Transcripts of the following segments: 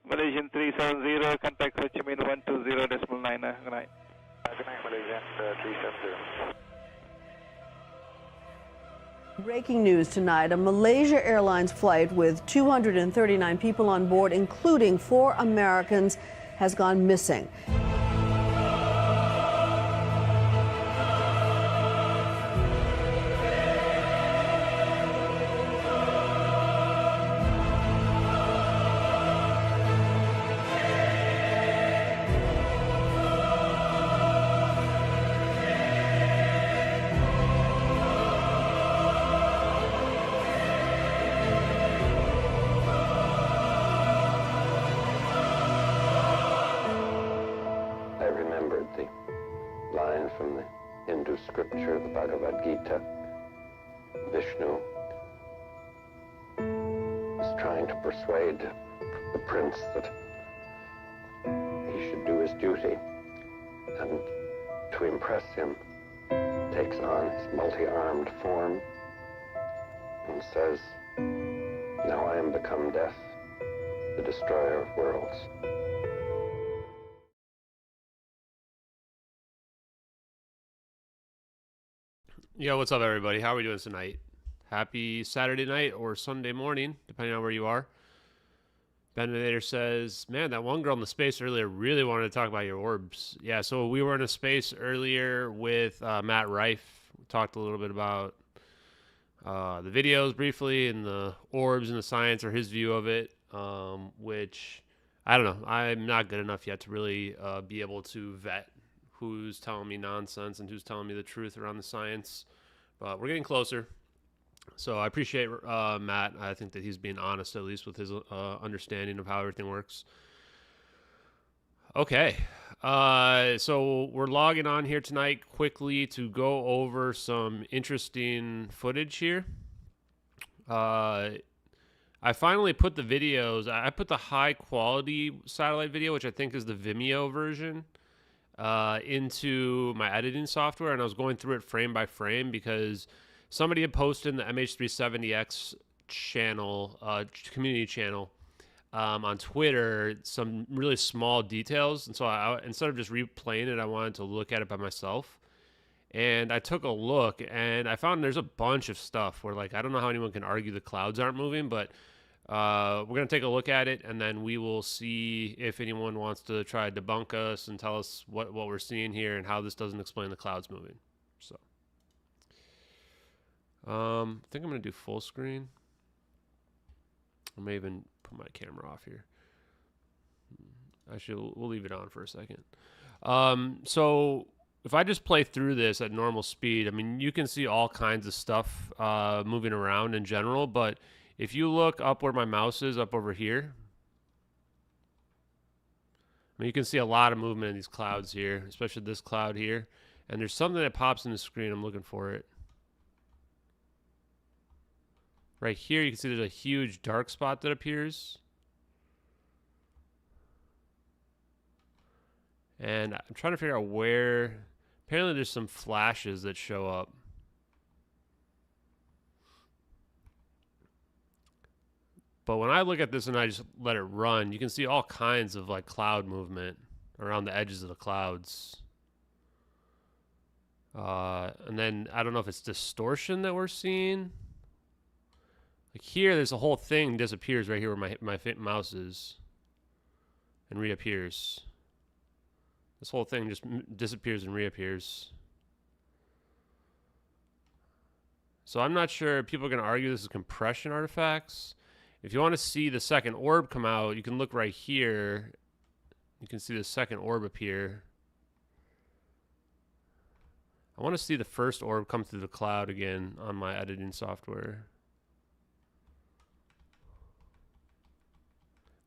Malaysian 370, contact Ho Chi Minh 120.9. Good night. Good night, Malaysian 370. Breaking news tonight, a Malaysia Airlines flight with 239 people on board, including 4 Americans, has gone missing. From the Hindu scripture, the Bhagavad Gita. Vishnu is trying to persuade the prince that he should do his duty, and to impress him takes on his multi-armed form and says, "Now I am become death, the destroyer of worlds." Yo, what's up, everybody? How are we doing tonight? Happy Saturday night or Sunday morning, depending on where you are. Beneditor says, man, that one girl in the space earlier really wanted to talk about your orbs. Yeah, so we were in a space earlier with Matt Rife. We talked a little bit about the videos briefly and the orbs and the science, or his view of it, which, I don't know. I'm not good enough yet to really be able to vet who's telling me nonsense and who's telling me the truth around the science. But we're getting closer. So I appreciate Matt. I think that he's being honest, at least with his understanding of how everything works. Okay. So we're logging on here tonight quickly to go over some interesting footage here. I finally put the videos. I put the high quality satellite video, which I think is the Vimeo version, into my editing software, and I was going through it frame by frame because somebody had posted in the MH370x channel, community channel, on Twitter, some really small details, and so I, instead of just replaying it, I wanted to look at it by myself, and I took a look, and I found there's a bunch of stuff where, like, I don't know how anyone can argue the clouds aren't moving, but we're going to take a look at it, and then we will see if anyone wants to try to debunk us and tell us what we're seeing here and how this doesn't explain the clouds moving. So, I think I'm going to do full screen. I may even put my camera off here. Actually, we'll leave it on for a second. So if I just play through this at normal speed, I mean, you can see all kinds of stuff moving around in general, but if you look up where my mouse is, up over here, I mean, you can see a lot of movement in these clouds here, especially this cloud here. And there's something that pops in the screen. I'm looking for it. Right here, you can see there's a huge dark spot that appears. And I'm trying to figure out where. Apparently, there's some flashes that show up. But when I look at this and I just let it run, you can see all kinds of like cloud movement around the edges of the clouds. And then I don't know if it's distortion that we're seeing. Like here, there's a whole thing disappears right here where my mouse is and reappears. This whole thing just disappears and reappears. So I'm not sure. People are going to argue this is compression artifacts. If you want to see the second orb come out, you can look right here. You can see the second orb appear. I want to see the first orb come through the cloud again on my editing software.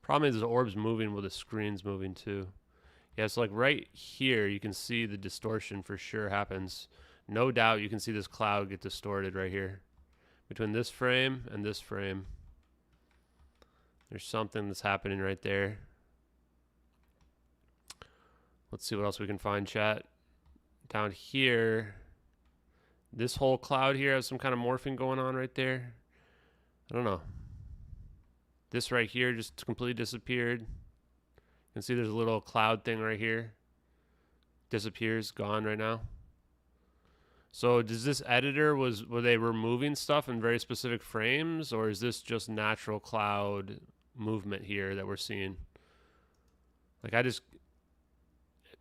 Problem is the orb's moving while the screen's moving too. Yeah, so like right here, you can see the distortion for sure happens. No doubt you can see this cloud get distorted right here. Between this frame and this frame. There's something that's happening right there. Let's see what else we can find, chat. Down here, this whole cloud here has some kind of morphing going on right there. I don't know. This right here just completely disappeared. You can see there's a little cloud thing right here. Disappears, gone right now. So does this editor, were they removing stuff in very specific frames, or is this just natural cloud movement here that we're seeing? Like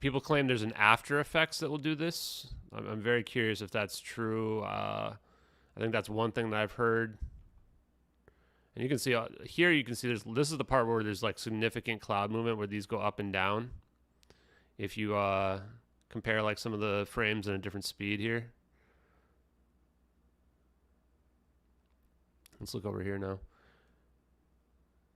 people claim there's an After Effects that will do this. I'm very curious if that's true. I think that's one thing that I've heard. And you can see here, you can see this is the part where there's like significant cloud movement where these go up and down. If you compare like some of the frames at a different speed here. Let's look over here now.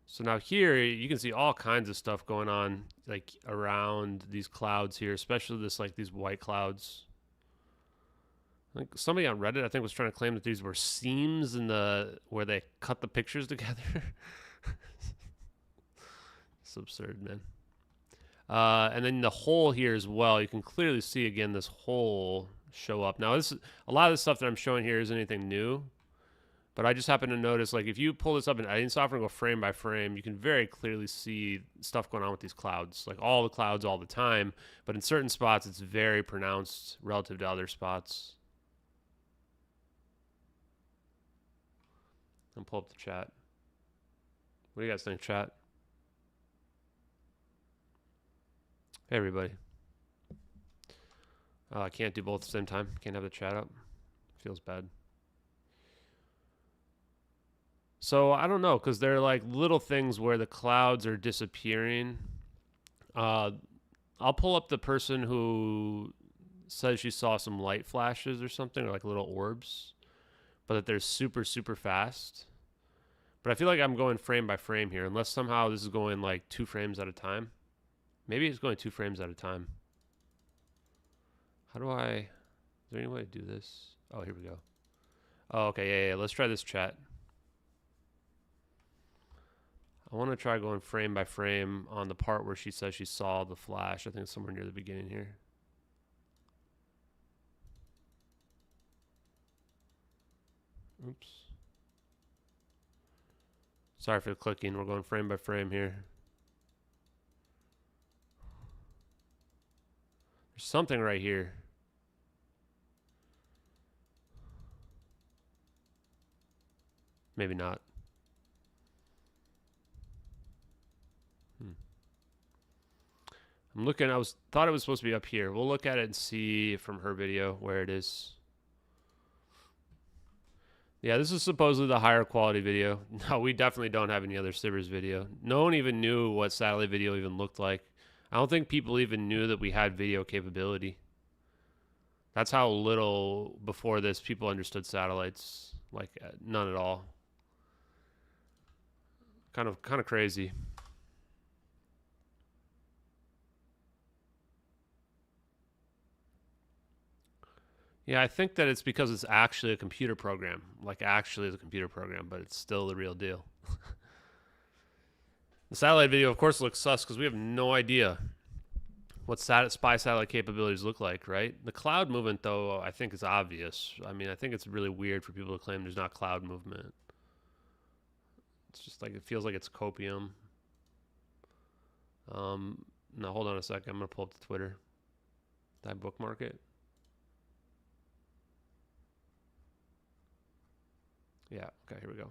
So now here you can see all kinds of stuff going on like around these clouds here, especially these white clouds. I think somebody on Reddit, I think, was trying to claim that these were seams in where they cut the pictures together. It's absurd, man. And then the hole here as well. You can clearly see again this hole show up. Now a lot of the stuff that I'm showing here isn't anything new. But I just happen to notice, like, if you pull this up in editing software and go frame by frame, you can very clearly see stuff going on with these clouds. Like, all the clouds all the time. But in certain spots, it's very pronounced relative to other spots. I'll pull up the chat. What do you guys think, chat? Hey, everybody. I can't do both at the same time. Can't have the chat up. Feels bad. So I don't know, because they're like little things where the clouds are disappearing. I'll pull up the person who says she saw some light flashes or something, or like little orbs, but that they're super, super fast. But I feel like I'm going frame by frame here, unless somehow this is going like 2 frames at a time. Maybe it's going 2 frames at a time. Is there any way to do this? Oh, here we go. Oh, okay, yeah. Let's try this, chat. I want to try going frame by frame on the part where she says she saw the flash. I think it's somewhere near the beginning here. Oops. Sorry for the clicking. We're going frame by frame here. There's something right here. Maybe not. I'm looking, thought it was supposed to be up here. We'll look at it and see from her video where it is. Yeah, this is supposedly the higher quality video. No, we definitely don't have any other Sivers video. No one even knew what satellite video even looked like. I don't think people even knew that we had video capability. That's how little before this people understood satellites. Like none at all. Kind of crazy. Yeah, I think that it's because it's actually a computer program. Like, actually is a computer program, but it's still the real deal. The satellite video, of course, looks sus because we have no idea what spy satellite capabilities look like, right? The cloud movement, though, I think is obvious. I mean, I think it's really weird for people to claim there's not cloud movement. It's just like, it feels like it's copium. Now, hold on a second. I'm going to pull up the Twitter. Did I bookmark it? Yeah, okay, here we go.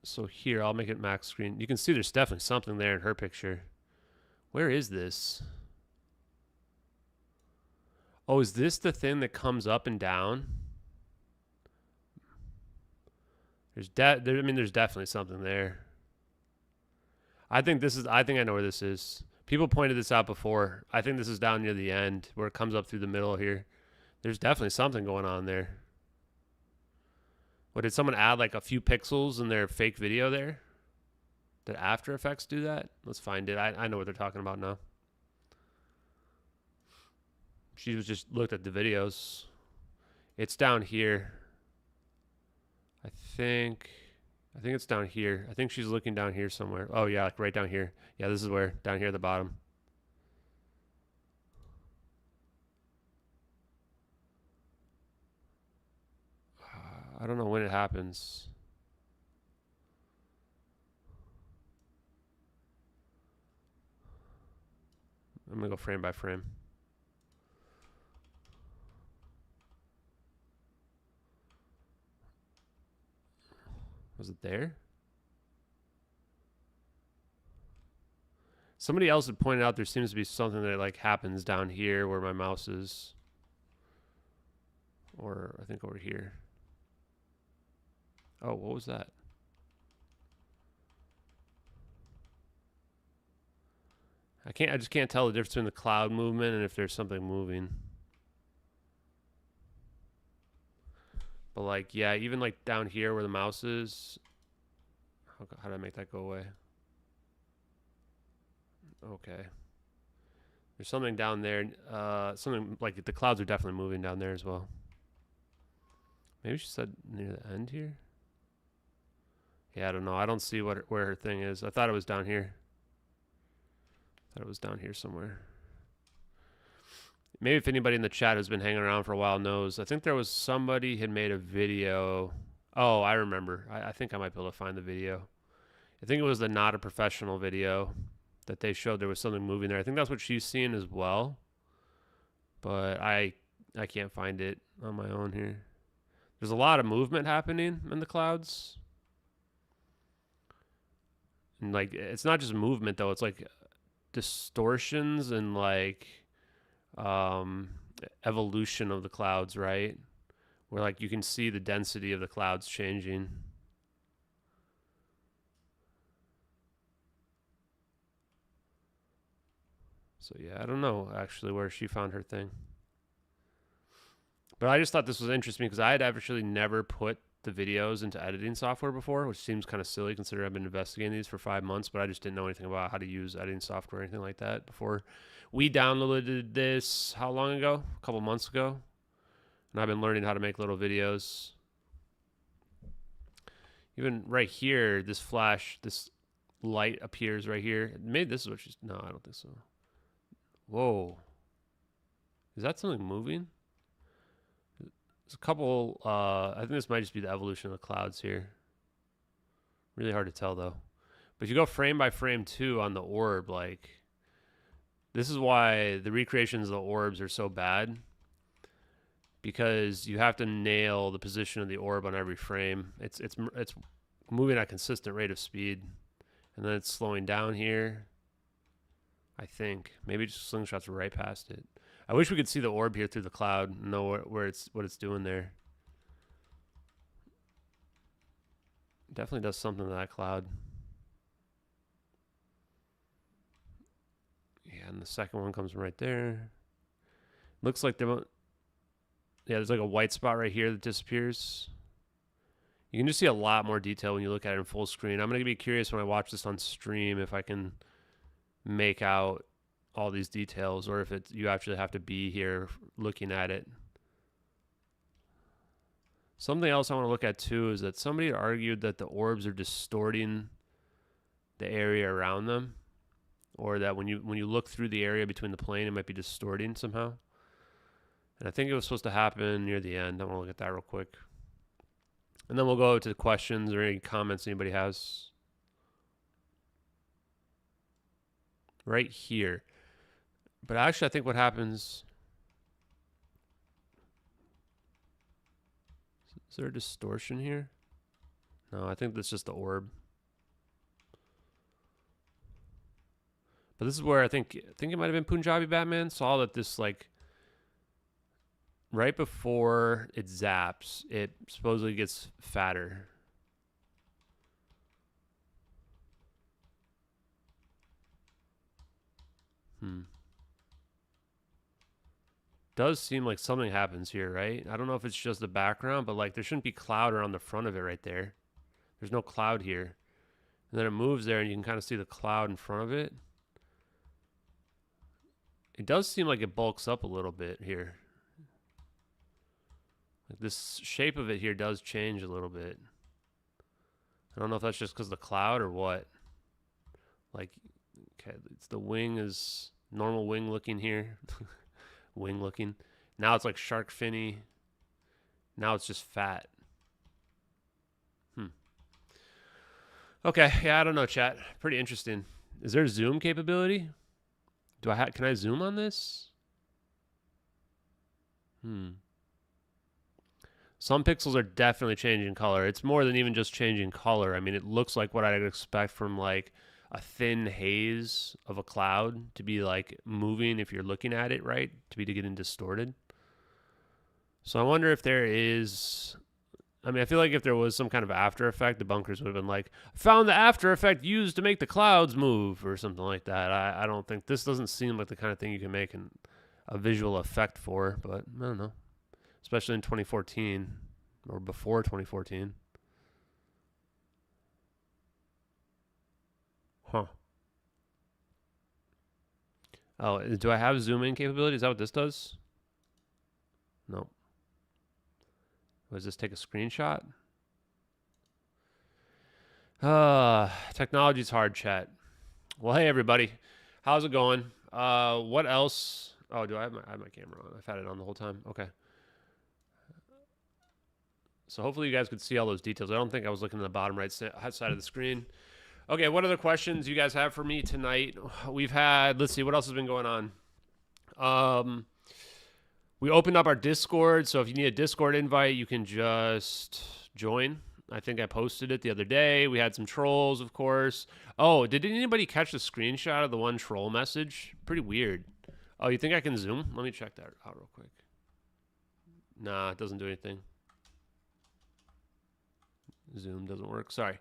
So here, I'll make it max screen. You can see there's definitely something there in her picture. Where is this? Oh, is this the thing that comes up and down? There's definitely something there. I think I know where this is. People pointed this out before. I think this is down near the end where it comes up through the middle here. There's definitely something going on there. What, did someone add like a few pixels in their fake video there? Did After Effects do that? Let's find it. I know what they're talking about now. She was just looked at the videos. It's down here. I think it's down here. I think she's looking down here somewhere. Oh, yeah, like right down here. Yeah, this is where, down here at the bottom. I don't know when it happens. I'm going to go frame by frame. Was it there? Somebody else had pointed out there seems to be something that like happens down here where my mouse is. Or I think over here. Oh, what was that? I just can't tell the difference between the cloud movement and if there's something moving. But like, yeah, even like down here where the mouse is, how do I make that go away? Okay. There's something down there. Something like the clouds are definitely moving down there as well. Maybe she said near the end here. Yeah, I don't know. I don't see where her thing is. I thought it was down here. I thought it was down here somewhere. Maybe if anybody in the chat who's been hanging around for a while knows. I think there was somebody had made a video. Oh, I remember. I think I might be able to find the video. I think it was the not a professional video that they showed there was something moving there. I think that's what she's seeing as well. But I can't find it on my own here. There's a lot of movement happening in the clouds. And like it's not just movement though, it's like distortions and like evolution of the clouds, right? Where like you can see the density of the clouds changing. So yeah, I don't know actually where she found her thing. But I just thought this was interesting because I had actually never put the videos into editing software before, which seems kind of silly considering I've been investigating these for 5 months, but I just didn't know anything about how to use editing software or anything like that before. We downloaded this how long ago? A couple months ago. And I've been learning how to make little videos. Even right here, this flash, this light appears right here. Maybe this is what she's... No, I don't think so. Whoa. Is that something moving? There's a couple... I think this might just be the evolution of the clouds here. Really hard to tell, though. But if you go frame by frame, too, on the orb, like... This is why the recreations of the orbs are so bad. Because you have to nail the position of the orb on every frame. It's moving at a consistent rate of speed. And then it's slowing down here. I think. Maybe just slingshots right past it. I wish we could see the orb here through the cloud and know what it's doing there. Definitely does something to that cloud. Yeah, and the second one comes from right there. Looks like there's like a white spot right here that disappears. You can just see a lot more detail when you look at it in full screen. I'm going to be curious when I watch this on stream if I can make out all these details or if you actually have to be here looking at it. Something else I want to look at too is that somebody argued that the orbs are distorting the area around them, or that when you look through the area between the plane, it might be distorting somehow. And I think it was supposed to happen near the end. I want to look at that real quick. And then we'll go to questions or any comments anybody has. Right here. But actually, I think what happens... Is there a distortion here? No, I think that's just the orb. But this is where I think it might have been Punjabi Batman saw that this, like, right before it zaps, it supposedly gets fatter. Does seem like something happens here, right? I don't know if it's just the background, but like there shouldn't be cloud around the front of it right there. There's no cloud here. And then it moves there and you can kind of see the cloud in front of it. It does seem like it bulks up a little bit here. Like this shape of it here does change a little bit. I don't know if that's just because of the cloud or what. Like, okay, it's the wing is normal wing looking here. Wing looking. Now it's like shark finny. Now it's just fat. Okay, yeah, I don't know, chat. Pretty interesting. Is there zoom capability? Can I zoom on this? Some pixels are definitely changing color. It's more than even just changing color. I mean, it looks like what I'd expect from like a thin haze of a cloud to be like moving if you're looking at it, right? To getting distorted. So I wonder if there is, I mean, I feel like if there was some kind of after effect, the bunkers would have been like, found the after effect used to make the clouds move or something like that. I don't think, this doesn't seem like the kind of thing you can make a visual effect for, but I don't know. Especially in 2014 or before 2014. Huh. Oh, do I have zoom in capability? Is that what this does? No. Does this take a screenshot? Technology's hard, chat. Well, hey everybody, how's it going? What else? Oh, do I have my camera on? I've had it on the whole time. Okay. So hopefully you guys could see all those details. I don't think I was looking at the bottom right side of the screen. Okay, what other questions you guys have for me tonight? We've had, let's see, what else has been going on? We opened up our Discord, so if you need a Discord invite, you can just join. I think I posted it the other day. We had some trolls, of course. Oh, did anybody catch the screenshot of the one troll message? Pretty weird. Oh, you think I can zoom? Let me check that out real quick. Nah, it doesn't do anything. Zoom doesn't work. Sorry.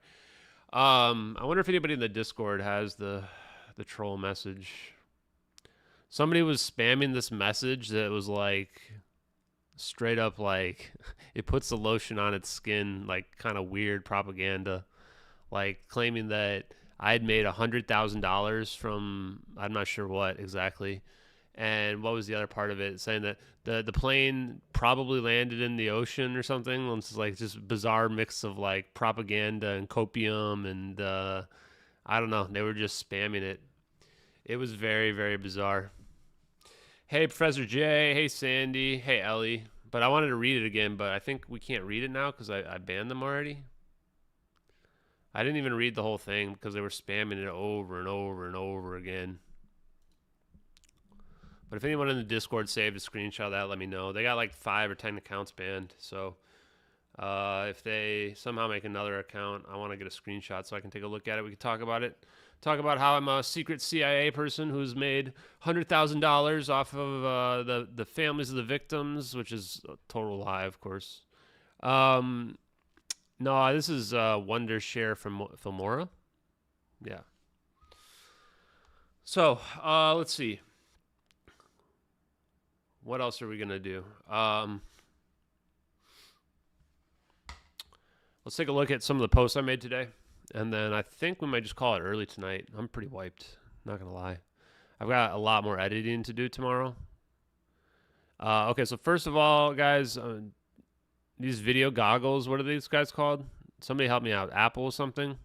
I wonder if anybody in the Discord has the troll message. Somebody was spamming this message that was like straight up like it puts the lotion on its skin, like kind of weird propaganda, like claiming that I had made $100,000 from I'm not sure what exactly. And what was the other part of it? Saying that the plane probably landed in the ocean or something. It's like just bizarre mix of like propaganda and copium and I don't know. They were just spamming it. It was very, very bizarre. Hey, Professor J. Hey, Sandy. Hey, Ellie. But I wanted to read it again, but I think we can't read it now because I banned them already. I didn't even read the whole thing because they were spamming it over and over and over again. But if anyone in the Discord saved a screenshot of that, let me know. They got like 5 or 10 accounts banned. So if they somehow make another account, I want to get a screenshot so I can take a look at it. We can talk about it. Talk about how I'm a secret CIA person who's made $100,000 off of the families of the victims, which is a total lie, of course. No, this is Wondershare from Filmora. Yeah. So let's see. What else are we gonna do? Let's take a look at some of the posts I made today. And then I think we might just call it early tonight. I'm pretty wiped, not going to lie. I've got a lot more editing to do tomorrow. Okay, so first of all, guys, these video goggles, what are these guys called? Somebody help me out. Apple something?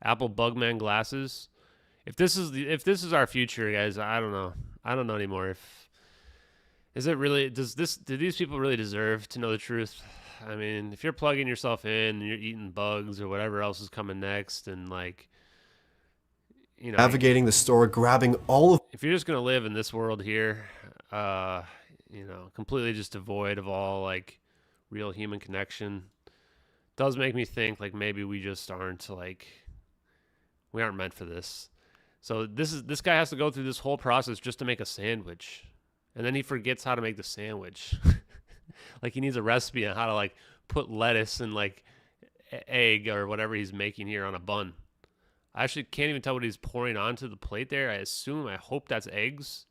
Apple Bugman glasses. If this is our future, guys, I don't know. I don't know anymore. Do these people really deserve to know the truth? I mean, if you're plugging yourself in and you're eating bugs or whatever else is coming next and like, you know, navigating the store, grabbing all of... If you're just going to live in this world here, you know, completely just devoid of all like real human connection, does make me think like maybe we just aren't like, we aren't meant for this. So this guy has to go through this whole process just to make a sandwich. And then he forgets how to make the sandwich. Like he needs a recipe on how to like put lettuce and like egg or whatever he's making here on a bun. I actually can't even tell what he's pouring onto the plate there. I hope that's eggs.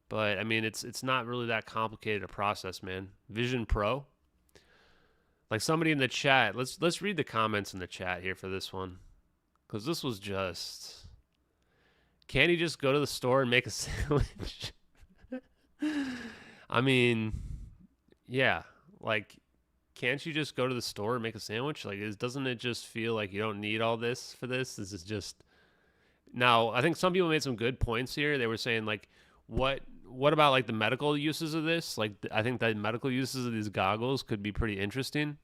But I mean, it's not really that complicated a process, man. Vision Pro. Like somebody in the chat, let's read the comments in the chat here for this one. Because this was just, can't he just go to the store and make a sandwich? I mean, yeah, like, can't you just go to the store and make a sandwich? Like, doesn't it just feel like you don't need all this for this? This is just, now, I think some people made some good points here. They were saying, like, what about, like, the medical uses of this? Like, I think the medical uses of these goggles could be pretty interesting.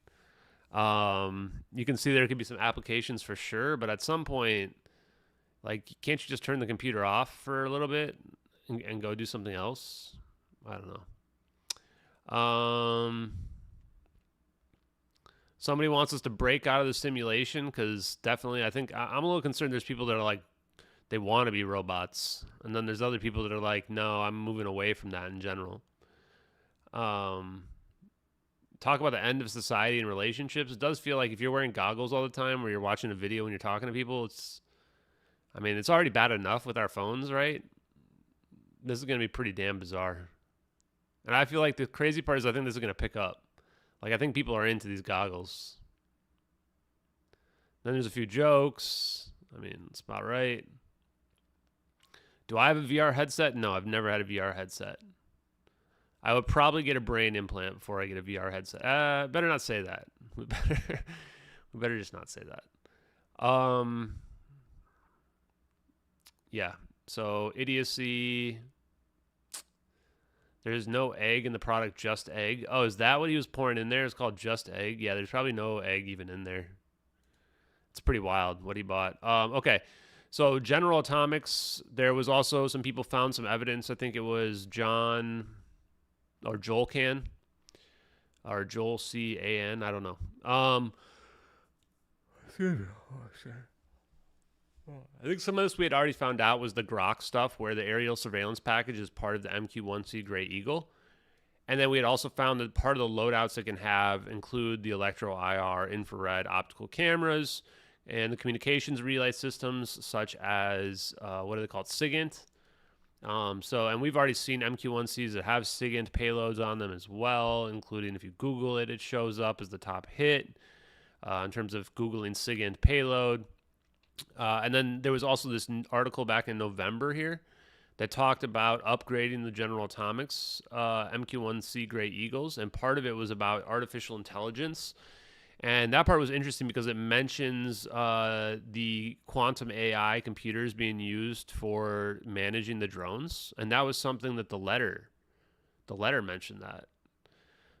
You can see there could be some applications for sure, but at some point, like, can't you just turn the computer off for a little bit and go do something else. I don't know. Somebody wants us to break out of the simulation because definitely I think I'm a little concerned. There's people that are like, they want to be robots. And then there's other people that are like, no, I'm moving away from that in general. Talk about the end of society and relationships. It does feel like if you're wearing goggles all the time or you're watching a video when you're talking to people, it's already bad enough with our phones, right? This is going to be pretty damn bizarre. And I feel like the crazy part is I think this is going to pick up. Like, I think people are into these goggles. Then there's a few jokes. I mean, it's about right. Do I have a VR headset? No, I've never had a VR headset. I would probably get a brain implant before I get a VR headset. Better not say that. We better just not say that. Yeah. So idiocy. There's no egg in the product, just egg. Oh, is that what he was pouring in there? It's called just egg. Yeah, there's probably no egg even in there. It's pretty wild what he bought. Okay. So General Atomics, there was also some people found some evidence. I think it was John or Joel Can or Joel C-A-N. I don't know. I think some of this we had already found out was the Grok stuff where the aerial surveillance package is part of the MQ-1C Gray Eagle. And then we had also found that part of the loadouts it can have include the electro-IR, infrared, optical cameras, and the communications relay systems such as, what are they called, SIGINT. And we've already seen MQ-1Cs that have SIGINT payloads on them as well, including if you Google it, it shows up as the top hit in terms of Googling SIGINT payload. And then there was also this article back in November here that talked about upgrading the General Atomics MQ-1C Gray Eagles, and part of it was about artificial intelligence. And that part was interesting because it mentions the quantum AI computers being used for managing the drones. And that was something that the letter mentioned that.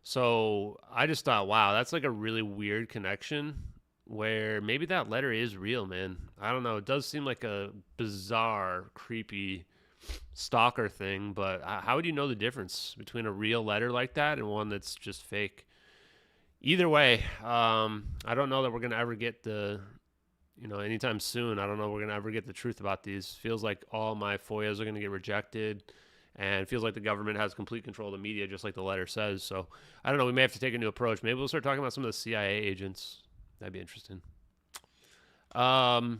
So I just thought, wow, that's like a really weird connection where maybe that letter is real, man. I don't know. It does seem like a bizarre, creepy stalker thing, but how would you know the difference between a real letter like that and one that's just fake? Either way, I don't know that we're going to ever get anytime soon. I don't know we're going to ever get the truth about these. Feels like all my FOIAs are going to get rejected, and it feels like the government has complete control of the media, just like the letter says. So I don't know. We may have to take a new approach. Maybe we'll start talking about some of the CIA agents. That'd be interesting. The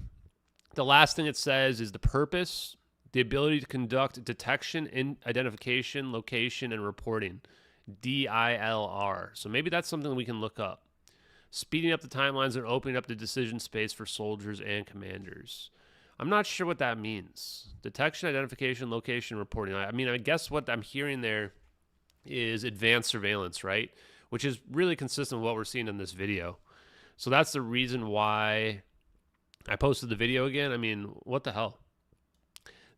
last thing it says is the purpose, the ability to conduct detection, identification, location, and reporting. DILR. So maybe that's something we can look up. Speeding up the timelines and opening up the decision space for soldiers and commanders. I'm not sure what that means. Detection, identification, location, reporting. I mean, I guess what I'm hearing there is advanced surveillance, right? Which is really consistent with what we're seeing in this video. So that's the reason why I posted the video again. I mean, what the hell?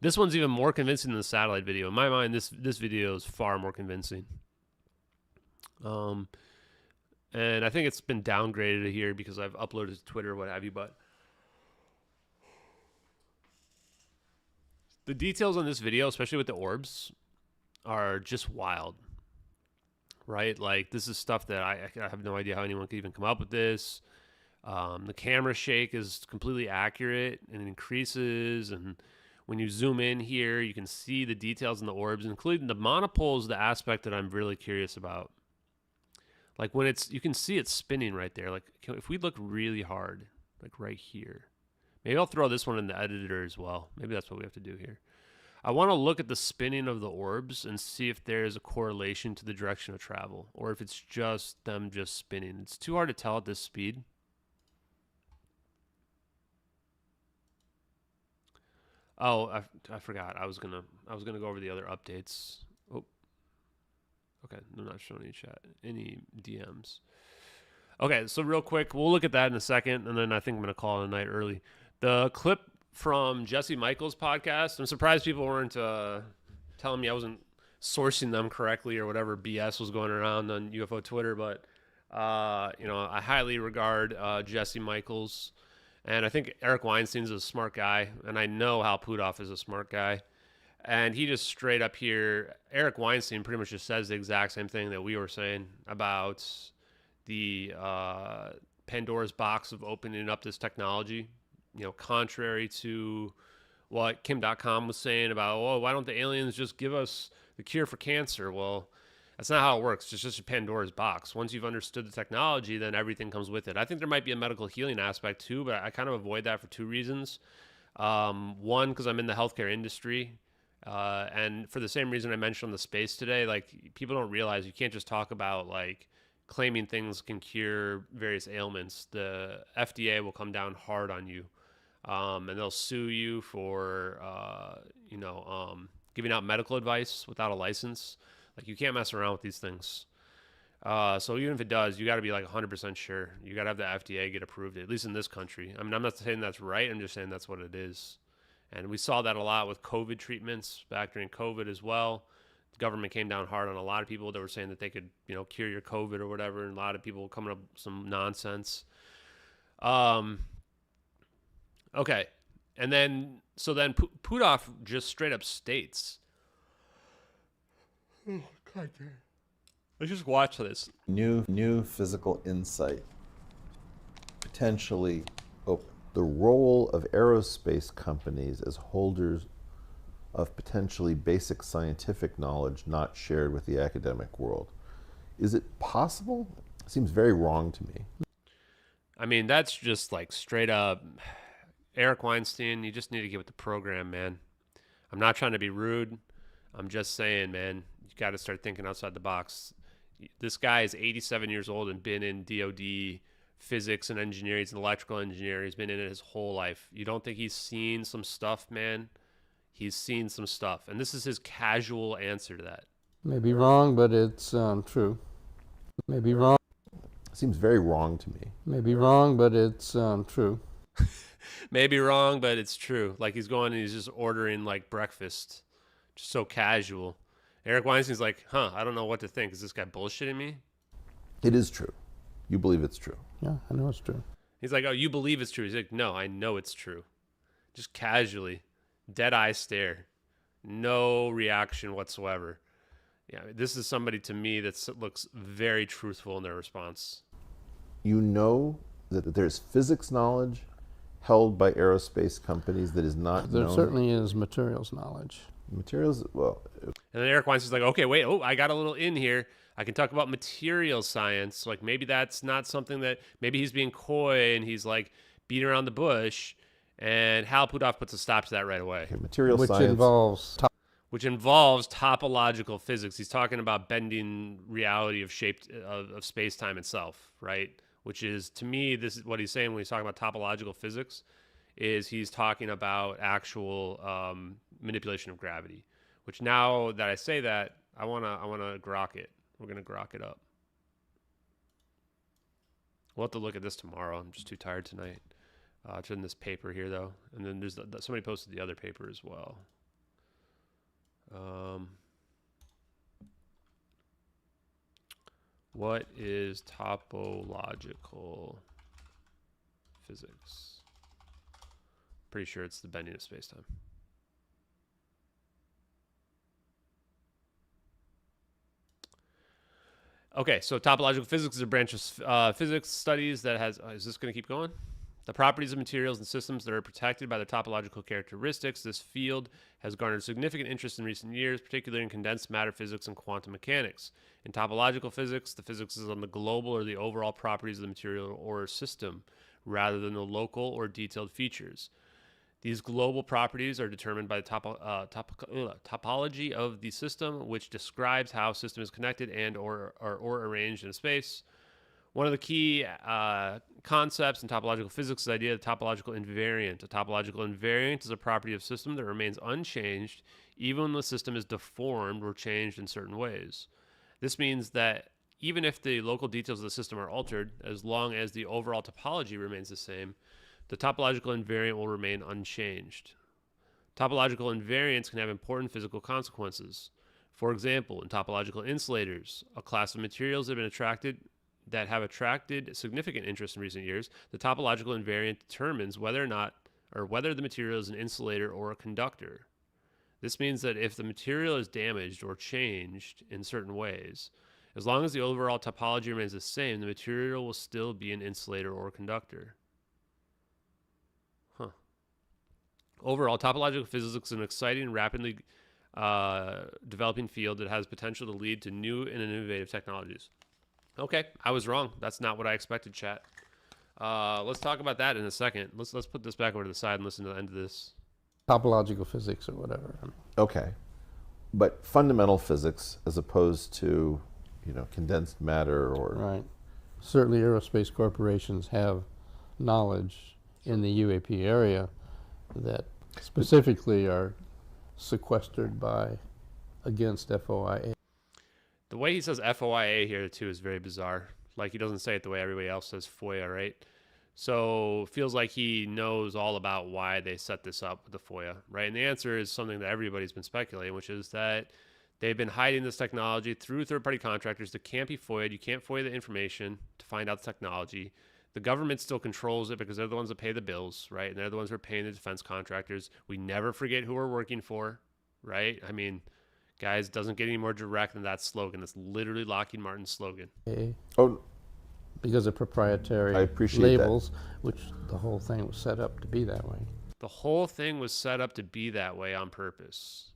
This one's even more convincing than the satellite video. In my mind, this video is far more convincing. And I think it's been downgraded here because I've uploaded to Twitter, what have you, but the details on this video, especially with the orbs, are just wild, right? Like, this is stuff that I have no idea how anyone could even come up with this. The camera shake is completely accurate and it increases, and when you zoom in here, you can see the details in the orbs, including the monopole is the aspect that I'm really curious about. Like when you can see it spinning right there. Like if we look really hard, like right here, maybe I'll throw this one in the editor as well. Maybe that's what we have to do here. I want to look at the spinning of the orbs and see if there's a correlation to the direction of travel, or if it's just them just spinning. It's too hard to tell at this speed. Oh, I forgot. I was gonna go over the other updates. Oh. Okay, I'm not showing any DMs. Okay, so real quick, we'll look at that in a second, and then I think I'm going to call it a night early. The clip from Jesse Michaels' podcast, I'm surprised people weren't telling me I wasn't sourcing them correctly or whatever BS was going around on UFO Twitter, but, I highly regard Jesse Michaels, and I think Eric Weinstein's a smart guy, and I know Hal Puthoff is a smart guy. And he just straight up here, Eric Weinstein pretty much just says the exact same thing that we were saying about the Pandora's box of opening up this technology, contrary to what Kim.com was saying about, oh, why don't the aliens just give us the cure for cancer? Well, that's not how it works. It's just a Pandora's box. Once you've understood the technology, then everything comes with it. I think there might be a medical healing aspect too, but I kind of avoid that for two reasons. One, because I'm in the healthcare industry. And for the same reason I mentioned on the space today, like people don't realize you can't just talk about like claiming things can cure various ailments. The FDA will come down hard on you, and they'll sue you for, giving out medical advice without a license. Like you can't mess around with these things. So even if it does, you got to be like 100% sure. You got to have the FDA get approved, at least in this country. I mean, I'm not saying that's right. I'm just saying that's what it is. And we saw that a lot with COVID treatments back during COVID as well. The government came down hard on a lot of people that were saying that they could, cure your COVID or whatever. And a lot of people coming up with some nonsense. Okay. And then, Puthoff just straight up states. Oh, God damn. Let's just watch this. New physical insight potentially open. The role of aerospace companies as holders of potentially basic scientific knowledge not shared with the academic world. Is it possible? It seems very wrong to me. I mean, that's just like straight up Eric Weinstein. You just need to get with the program, man. I'm not trying to be rude. I'm just saying, man, you got to start thinking outside the box. This guy is 87 years old and been in DOD physics and engineering. He's an electrical engineer. He's been in it his whole life. You don't think he's seen some stuff, man? He's seen some stuff. And this is his casual answer to that. May be wrong, but it's true. May be wrong. Seems very wrong to me. May be wrong, but it's true. May be wrong, but it's true. Like he's going and he's just ordering like breakfast. Just so casual. Eric Weinstein's like, I don't know what to think. Is this guy bullshitting me? It is true. You believe it's true. Yeah, I know it's true. He's like, oh, you believe it's true? He's like, no, I know it's true. Just casually, dead eye stare, no reaction whatsoever. Yeah, this is somebody to me that looks very truthful in their response. You know that there's physics knowledge held by aerospace companies that is not known. There certainly is materials knowledge. Materials, well. And then Eric Weinstein's like, okay, wait, I got a little in here. I can talk about material science. Like maybe that's not something that, maybe he's being coy and he's like beating around the bush. And Hal Puthoff puts a stop to that right away. Okay, material which science. Which involves topological physics. He's talking about bending reality of space-time itself, right? Which is, to me, this is what he's saying when he's talking about topological physics, is he's talking about actual manipulation of gravity. Which now that I say that, I wanna grok it. We're gonna grok it up. We'll have to look at this tomorrow. I'm just too tired tonight. It's in this paper here, though. And then there's somebody posted the other paper as well. What is topological physics? Pretty sure it's the bending of spacetime. Okay, so topological physics is a branch of physics studies that has... is this going to keep going? The properties of materials and systems that are protected by their topological characteristics. This field has garnered significant interest in recent years, particularly in condensed matter physics and quantum mechanics. In topological physics, the physics is on the global or the overall properties of the material or system, rather than the local or detailed features. These global properties are determined by the topology of the system, which describes how a system is connected and or arranged in space. One of the key concepts in topological physics is the idea of topological invariant. A topological invariant is a property of a system that remains unchanged even when the system is deformed or changed in certain ways. This means that even if the local details of the system are altered, as long as the overall topology remains the same, the topological invariant will remain unchanged. Topological invariants can have important physical consequences. For example, in topological insulators, a class of materials that have attracted significant interest in recent years, the topological invariant determines whether the material is an insulator or a conductor. This means that if the material is damaged or changed in certain ways, as long as the overall topology remains the same, the material will still be an insulator or conductor. Huh. Overall, topological physics is an exciting and rapidly developing field that has potential to lead to new and innovative technologies. Okay, I was wrong. That's not what I expected, chat. Let's talk about that in a second. Let's put this back over to the side and listen to the end of this. Topological physics or whatever. Okay, but fundamental physics as opposed to, you know, condensed matter or... Right. Certainly aerospace corporations have knowledge in the UAP area that specifically are sequestered against FOIA. The way he says FOIA here too is very bizarre. Like, he doesn't say it the way everybody else says FOIA, right? So feels like he knows all about why they set this up with the FOIA, right? And the answer is something that everybody's been speculating, which is that they've been hiding this technology through third-party contractors that can't be FOIA'd. You can't FOIA the information to find out the technology. The government still controls it because they're the ones that pay the bills, right? And they're the ones who are paying the defense contractors. We never forget who we're working for, right? I mean, guys, doesn't get any more direct than that slogan. It's literally Lockheed Martin's slogan. Oh, because of proprietary I appreciate labels, which the whole thing was set up to be that way. The whole thing was set up to be that way on purpose.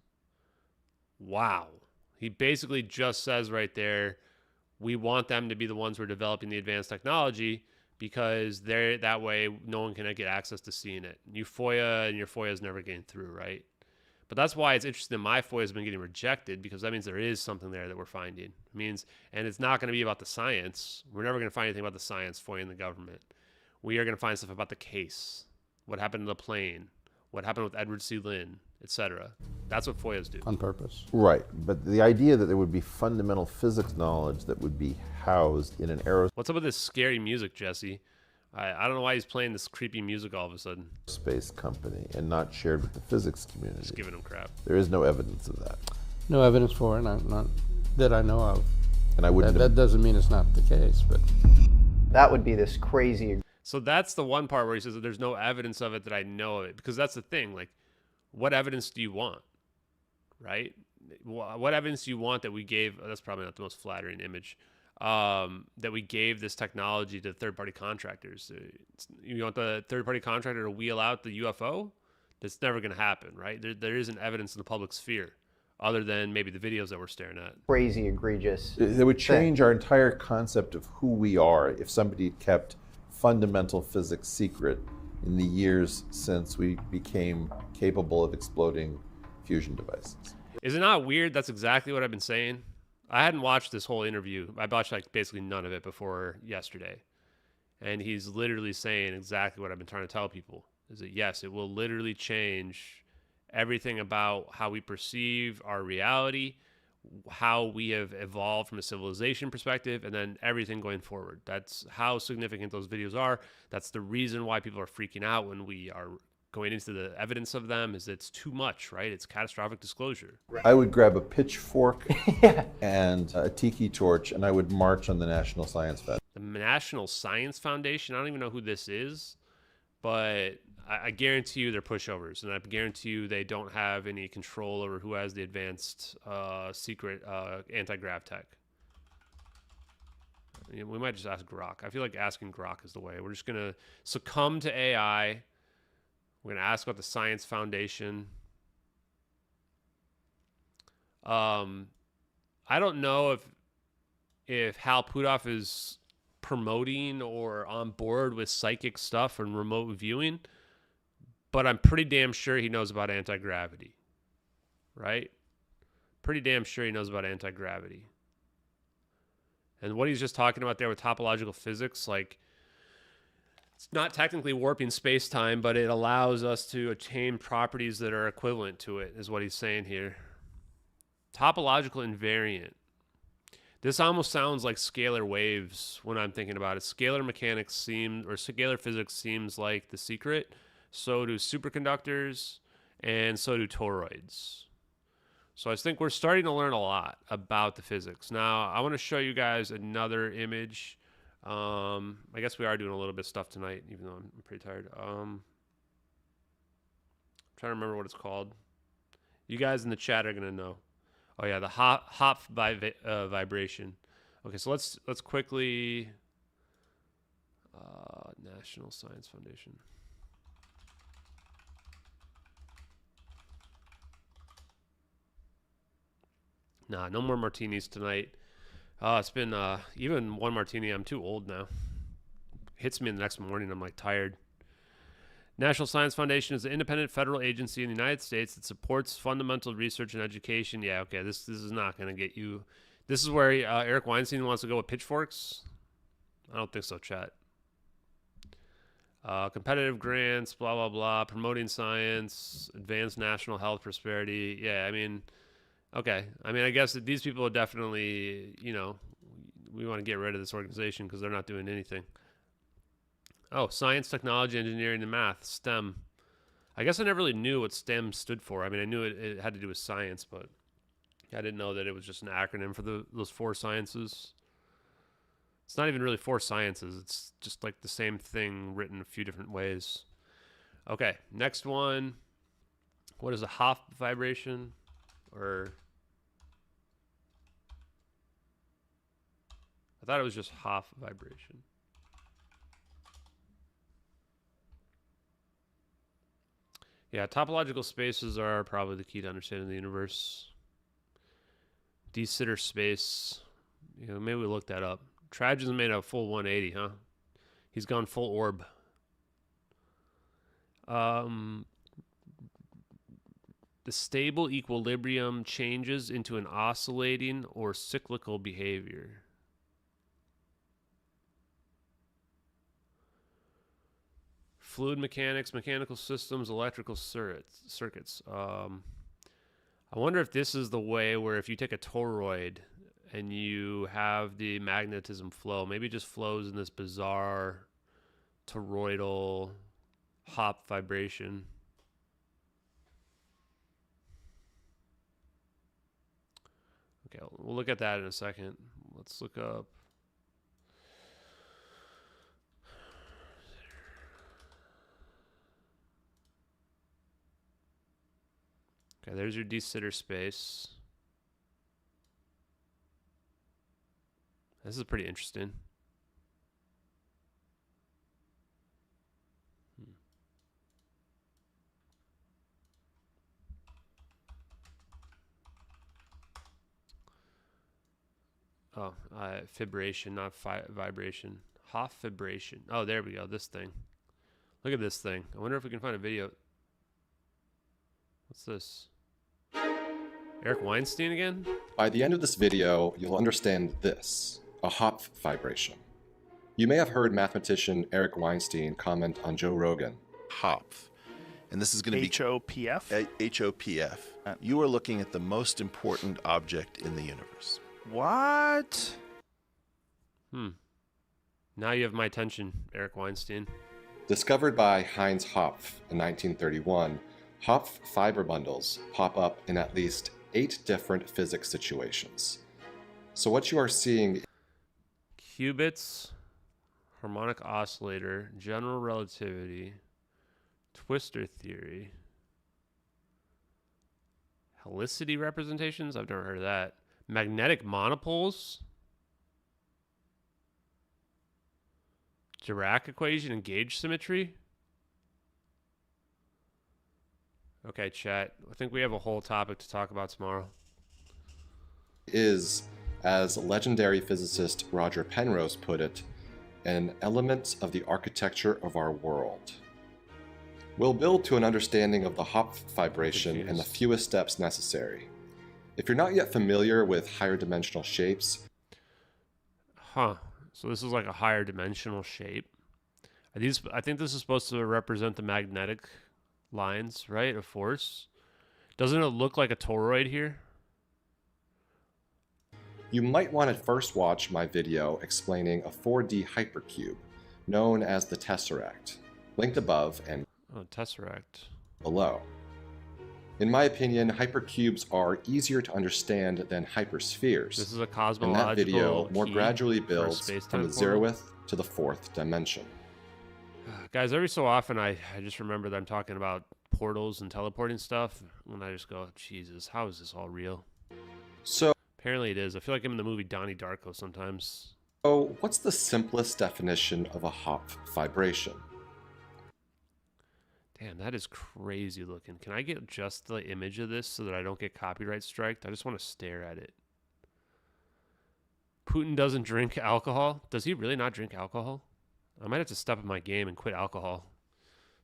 Wow. He basically just says right there, we want them to be the ones who are developing the advanced technology because they're that way no one can get access to seeing it. You FOIA and your FOIA is never getting through, right? But that's why it's interesting that my FOIA has been getting rejected, because that means there is something there that we're finding. It means, and it's not going to be about the science. We're never going to find anything about the science FOIA the government. We are going to find stuff about the case, what happened to the plane, what happened with Edward C. Lynn, etc. That's what FOIAs do. On purpose. right. But the idea that there would be fundamental physics knowledge that would be housed in an What's up with this scary music, Jesse? I don't know why he's playing this creepy music all of a sudden. aerospace company and not shared with the physics community. Just giving him crap. There is no evidence of that. No evidence for it, not that I know of. And I wouldn't That doesn't mean it's not the case, but... That would be this crazy... So that's the one part where he says that there's no evidence of it that I know of it. Because that's the thing. Like, what evidence do you want? Right? What evidence do you want that we gave? That's probably not the most flattering image. That we gave this technology to third-party contractors. You want the third-party contractor to wheel out the UFO? That's never going to happen, right? There isn't evidence in the public sphere other than maybe the videos that we're staring at. Crazy egregious. It would change our entire concept of who we are if somebody kept fundamental physics secret in the years since we became capable of exploding fusion devices. Is it not weird? That's exactly what I've been saying. I hadn't watched this whole interview. I watched like basically none of it before yesterday. And he's literally saying exactly what I've been trying to tell people, is that yes, it will literally change everything about how we perceive our reality, how we have evolved from a civilization perspective, and then everything going forward. That's how significant those videos are. That's the reason why people are freaking out when we are going into the evidence of them, is it's too much, right? It's catastrophic disclosure. I would grab a pitchfork and a tiki torch, and I would march on the National Science Foundation. The National Science Foundation, I don't even know who this is, but I guarantee you they're pushovers, and I guarantee you they don't have any control over who has the advanced secret anti-grav tech. We might just ask Grok. I feel like asking Grok is the way. We're just going to succumb to AI. We're going to ask about the Science Foundation. I don't know if Hal Puthoff is promoting or on board with psychic stuff and remote viewing, but I'm pretty damn sure he knows about anti-gravity, right? Pretty damn sure he knows about anti-gravity. And what he's just talking about there with topological physics, like, it's not technically warping space-time, but it allows us to attain properties that are equivalent to it, is what he's saying here. Topological invariant. This almost sounds like scalar waves when I'm thinking about it. Scalar mechanics scalar physics seems like the secret. So do superconductors, and so do toroids. So I think we're starting to learn a lot about the physics. Now, I want to show you guys another image. I guess we are doing a little bit of stuff tonight, even though I'm pretty tired. Trying to remember what it's called. You guys in the chat are gonna know. Oh yeah, the Hopf vibration. Okay, so let's quickly National Science Foundation. Nah, no more martinis tonight. It's been even one martini. I'm too old now. Hits me the next morning. I'm like tired. National Science Foundation is an independent federal agency in the United States that supports fundamental research and education. Yeah, okay, this is not going to get you. This is where Eric Weinstein wants to go with pitchforks. I don't think so, chat. Competitive grants, blah, blah, blah, promoting science, advanced national health prosperity. Yeah, I mean, okay. I mean, I guess that these people are definitely, you know, we want to get rid of this organization because they're not doing anything. Oh, science, technology, engineering, and math, STEM. I guess I never really knew what STEM stood for. I mean, I knew it had to do with science, but I didn't know that it was just an acronym for those 4 sciences. It's not even really 4 sciences. It's just like the same thing written a few different ways. Okay, next one. What is a Hopf vibration? Or I thought it was just Hopf vibration. Yeah, topological spaces are probably the key to understanding the universe. De Sitter space. You know, maybe we look that up. Trajan's made a full 180, huh? He's gone full orb. The stable equilibrium changes into an oscillating or cyclical behavior. Fluid mechanics, mechanical systems, electrical circuits. I wonder if this is the way where if you take a toroid and you have the magnetism flow, maybe it just flows in this bizarre toroidal Hopf vibration. Okay, we'll look at that in a second. Let's look up. Okay, there's your De Sitter space. This is pretty interesting. Oh, fibration, not vibration. Hopf fibration. Oh, there we go. This thing. Look at this thing. I wonder if we can find a video. What's this? Eric Weinstein again? By the end of this video, you'll understand this, a Hopf vibration. You may have heard mathematician Eric Weinstein comment on Joe Rogan. Hopf. And this is going to be HOPF? HOPF. You are looking at the most important object in the universe. What? Now you have my attention, Eric Weinstein. Discovered by Heinz Hopf in 1931, Hopf fiber bundles pop up in at least 8 different physics situations. So what you are seeing... Qubits, harmonic oscillator, general relativity, twistor theory, helicity representations? I've never heard of that. Magnetic monopoles, Dirac equation, and gauge symmetry. Okay, chat. I think we have a whole topic to talk about tomorrow. Is, as legendary physicist Roger Penrose put it, an element of the architecture of our world. We'll build to an understanding of the Hopf vibration in the fewest steps necessary. If you're not yet familiar with higher dimensional shapes... Huh. So this is like a higher dimensional shape. I think this is supposed to represent the magnetic lines, right, of force. Doesn't it look like a toroid here? You might want to first watch my video explaining a 4D hypercube, known as the tesseract, linked above and tesseract below. In my opinion, hypercubes are easier to understand than hyperspheres. This is a cosmological and that video more gradually builds from the portal? 0th to the 4th dimension. Guys, every so often I just remember that I'm talking about portals and teleporting stuff, when I just go, Jesus, how is this all real? So apparently it is. I feel like I'm in the movie Donnie Darko sometimes. So what's the simplest definition of a Hopf fibration? Damn, that is crazy looking. Can I get just the image of this so that I don't get copyright striked? I just want to stare at it. Putin doesn't drink alcohol. Does he really not drink alcohol? I might have to step up my game and quit alcohol.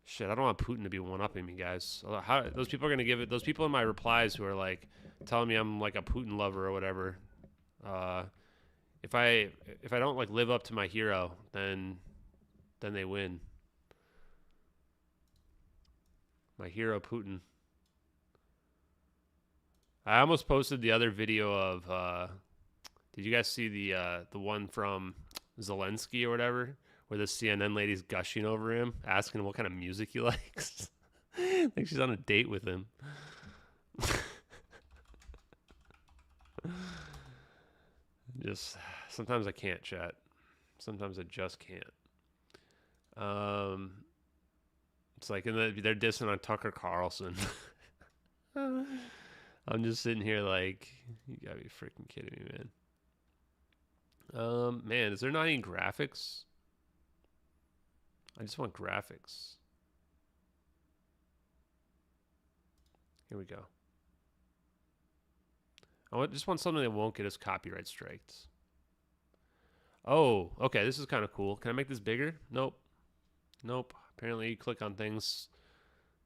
Shit, I don't want Putin to be one-upping me, guys. How, those people are going to give it... Those people in my replies who are, like, telling me I'm, like, a Putin lover or whatever. If I don't, like, live up to my hero, then they win. My hero, Putin. I almost posted the other video of... did you guys see the one from Zelensky or whatever, where the CNN lady's gushing over him, asking him what kind of music he likes? I think she's on a date with him. Just sometimes I can't, chat. Sometimes I just can't. It's like they're dissing on Tucker Carlson. I'm just sitting here like, you gotta be freaking kidding me, man. Man, is there not any graphics? I just want graphics. Here we go. Just want something that won't get us copyright strikes. Oh, okay, this is kind of cool. Can I make this bigger? Nope. Nope. Apparently you click on things.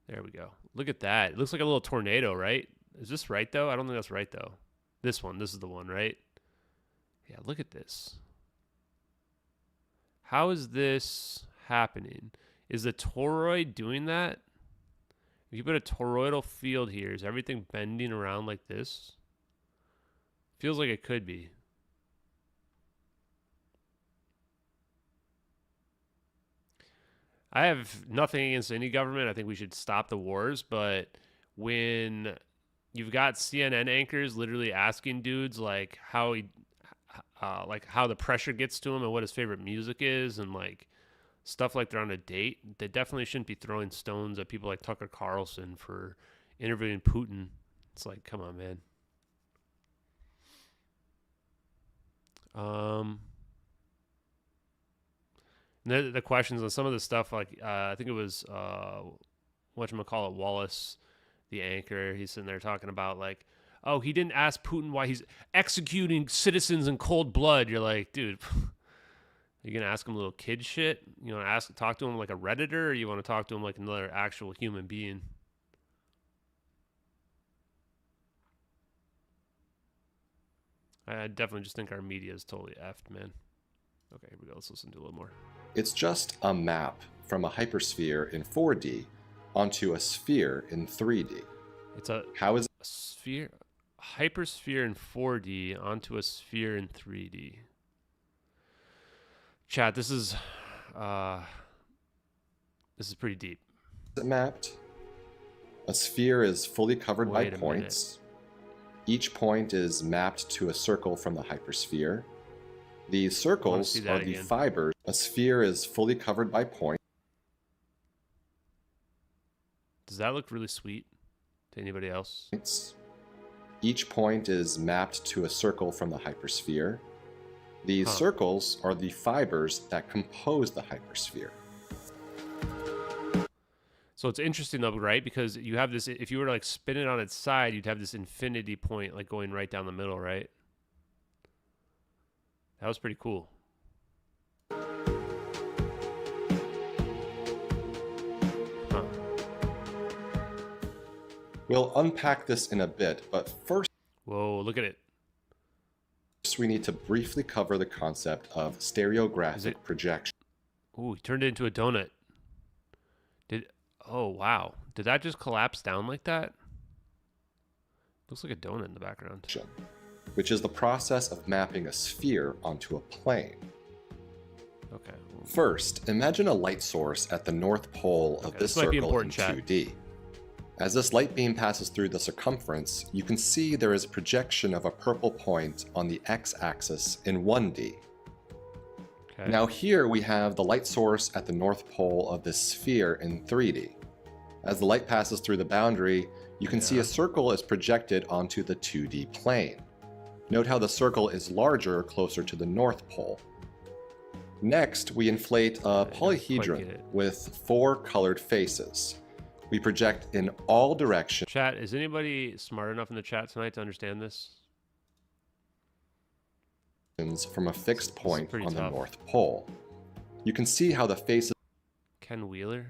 There we go. Look at that. It looks like a little tornado, right? Is this right, though? I don't think that's right, though. This one. This is the one, right? Yeah, look at this. How is this happening? Is the toroid doing that? If you put a toroidal field here, is everything bending around like this? Feels like it could be. I have nothing against any government. I think we should stop the wars, but when you've got CNN anchors literally asking dudes like how the pressure gets to him and what his favorite music is and like stuff like they're on a date, they definitely shouldn't be throwing stones at people like Tucker Carlson for interviewing Putin. It's like, come on, man. The questions on some of the stuff, like I think it was whatchamacallit, Wallace, the anchor. He's sitting there talking about like, oh, he didn't ask Putin why he's executing citizens in cold blood. You're like, dude, are you gonna ask him little kid shit? You want to talk to him like a Redditor, or you want to talk to him like another actual human being? I definitely just think our media is totally effed, man. Okay, here we go. Let's listen to a little more. It's just a map from a hypersphere in 4D onto a sphere in 3D. It's a sphere, hypersphere in 4D onto a sphere in 3D. Chat, this is pretty deep. Mapped. A sphere is fully covered by points. Each point is mapped to a circle from the hypersphere. These circles are the fibers. A sphere is fully covered by points. Does that look really sweet to anybody else? Each point is mapped to a circle from the hypersphere. These circles are the fibers that compose the hypersphere. So it's interesting though, right? Because you have this, if you were to like spin it on its side, you'd have this infinity point like going right down the middle, right? That was pretty cool. We'll unpack this in a bit, but first... Whoa, look at it. First, we need to briefly cover the concept of stereographic projection. Ooh, he turned it into a donut. Oh, wow. Did that just collapse down like that? Looks like a donut in the background. Which is the process of mapping a sphere onto a plane. Okay. First, imagine a light source at the north pole of this circle in 2D. As this light beam passes through the circumference, you can see there is a projection of a purple point on the x-axis in 1D. Now here we have the light source at the north pole of this sphere in 3D. As the light passes through the boundary, you can see a circle is projected onto the 2D plane. Note how the circle is larger closer to the North Pole. Next, we inflate a polyhedron with 4 colored faces. We project in all directions. Chat, is anybody smart enough in the chat tonight to understand this? From a fixed point on tough. the North Pole. You can see how the faces... Ken Wheeler?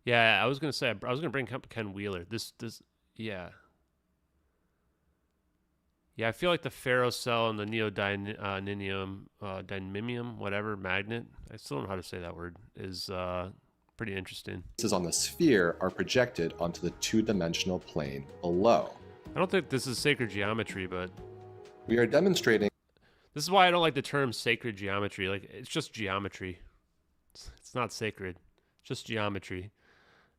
Yeah, I was going to say, I was going to bring up Ken Wheeler. Yeah. Yeah, I feel like the ferrocell and the neodymium, whatever, magnet, I still don't know how to say that word, is pretty interesting. Faces on the sphere are projected onto the 2-dimensional plane below. I don't think this is sacred geometry, but... We are demonstrating... This is why I don't like the term sacred geometry. Like, it's just geometry. It's not sacred. It's just geometry.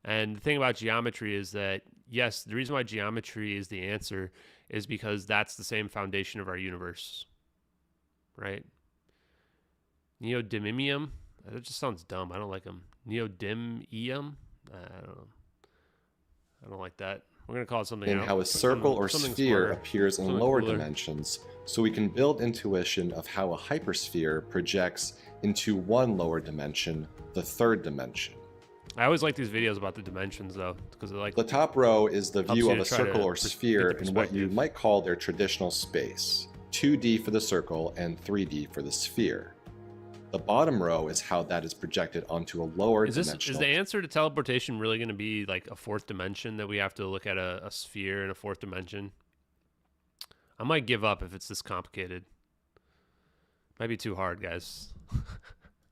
And the thing about geometry is that, yes, the reason why geometry is the answer is because that's the same foundation of our universe. Right? Neodymium? That just sounds dumb. I don't like them. Neodymium? I don't know. I don't like that. We're going to call it something else. And how a circle or sphere smarter, appears in lower dimensions, so we can build intuition of how a hypersphere projects into one lower dimension, the 3rd dimension. I always like these videos about the dimensions, though, because like the top row is the view of a circle or sphere in what you perspective. might call their traditional space, 2D for the circle and 3D for the sphere. The bottom row is how that is projected onto a lower dimensional. Is the answer to teleportation really going to be like a 4th dimension, that we have to look at a sphere in a 4th dimension? I might give up if it's this complicated. Might be too hard, guys.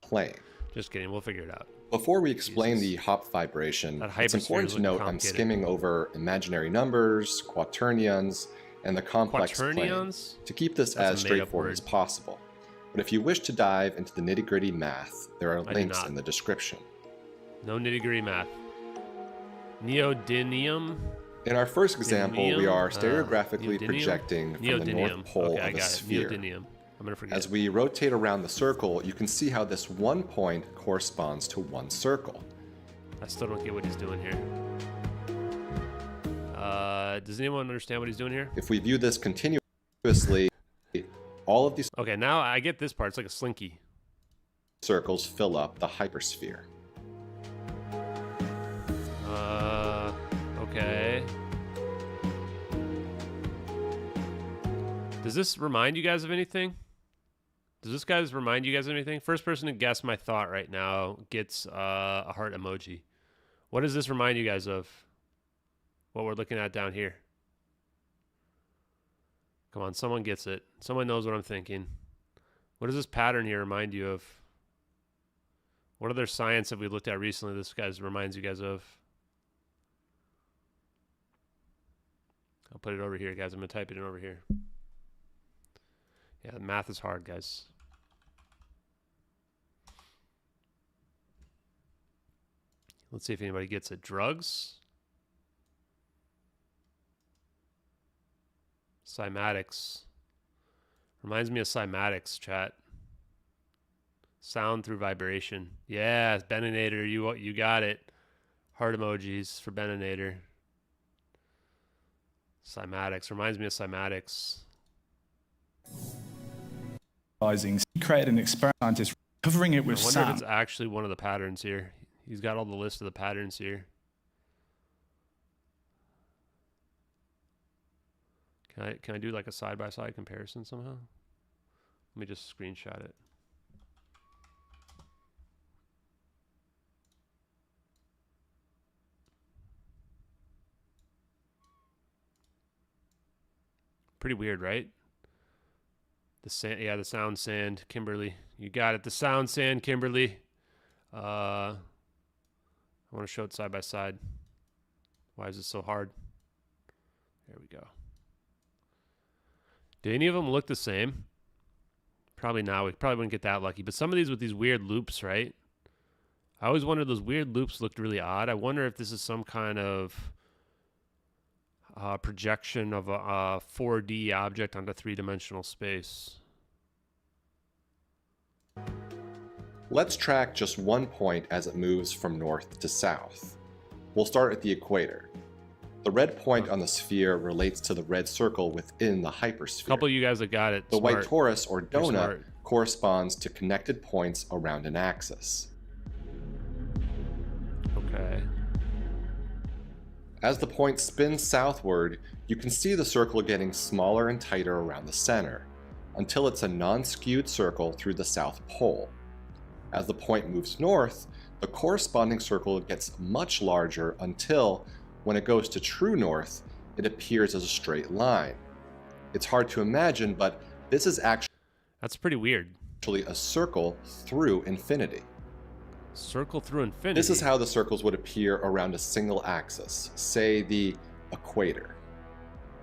Plane. Just kidding. We'll figure it out. Before we explain the Hopf fibration, it's important to note I'm skimming over imaginary numbers, quaternions, and the complex plane to keep this as straightforward as possible. But if you wish to dive into the nitty-gritty math, there are links in the description. No nitty-gritty math. Neodymium? In our first example, we are stereographically projecting from the North Pole of a sphere. Neodymium. I'm going to forget. As we rotate around the circle, you can see how this one point corresponds to one circle. I still don't get what he's doing here. Does anyone understand what he's doing here? If we view this continuously, all of these... Okay, now I get this part. It's like a slinky. Circles fill up the hypersphere. Okay. Does this remind you guys of anything? Does this guys remind you guys of anything? First person to guess my thought right now gets a heart emoji. What does this remind you guys of? What we're looking at down here. Come on, someone gets it. Someone knows what I'm thinking. What does this pattern here remind you of? What other science have we looked at recently this guys reminds you guys of? I'll put it over here, guys. I'm going to type it in over here. Yeah, math is hard, guys. Let's see if anybody gets it. Drugs? Cymatics. Reminds me of cymatics, chat. Sound through vibration. Yeah, Beninator, you got it. Heart emojis for Beninator. Cymatics. Reminds me of cymatics. He created an experiment, scientist covering it with sand. I wonder if sand. it's actually one of the patterns here. He's got all the list of the patterns here. Can I do like a side-by-side comparison somehow? Let me just screenshot it. Pretty weird, right? The sand, yeah, the sound sand, Kimberly. You got it. The sound sand, Kimberly. I want to show it side by side. Why is it so hard? There we go. Do any of them look the same? Probably not. We probably wouldn't get that lucky. But some of these with these weird loops, right? I always wondered those weird loops looked really odd. I wonder if this is some kind of projection of a 4D object onto three-dimensional space. Let's track just one point as it moves from north to south. We'll start at the equator. The red point on the sphere relates to the red circle within the hypersphere. A couple of you guys that got it. The Smart. white torus or You're donut smart. corresponds to connected points around an axis. Okay. As the point spins southward, you can see the circle getting smaller and tighter around the center, until it's a non-skewed circle through the South Pole. As the point moves north, the corresponding circle gets much larger until, when it goes to true north, it appears as a straight line. It's hard to imagine, but this is actually That's pretty weird. a circle through infinity. Circle through infinity. This is how the circles would appear around a single axis, say the equator.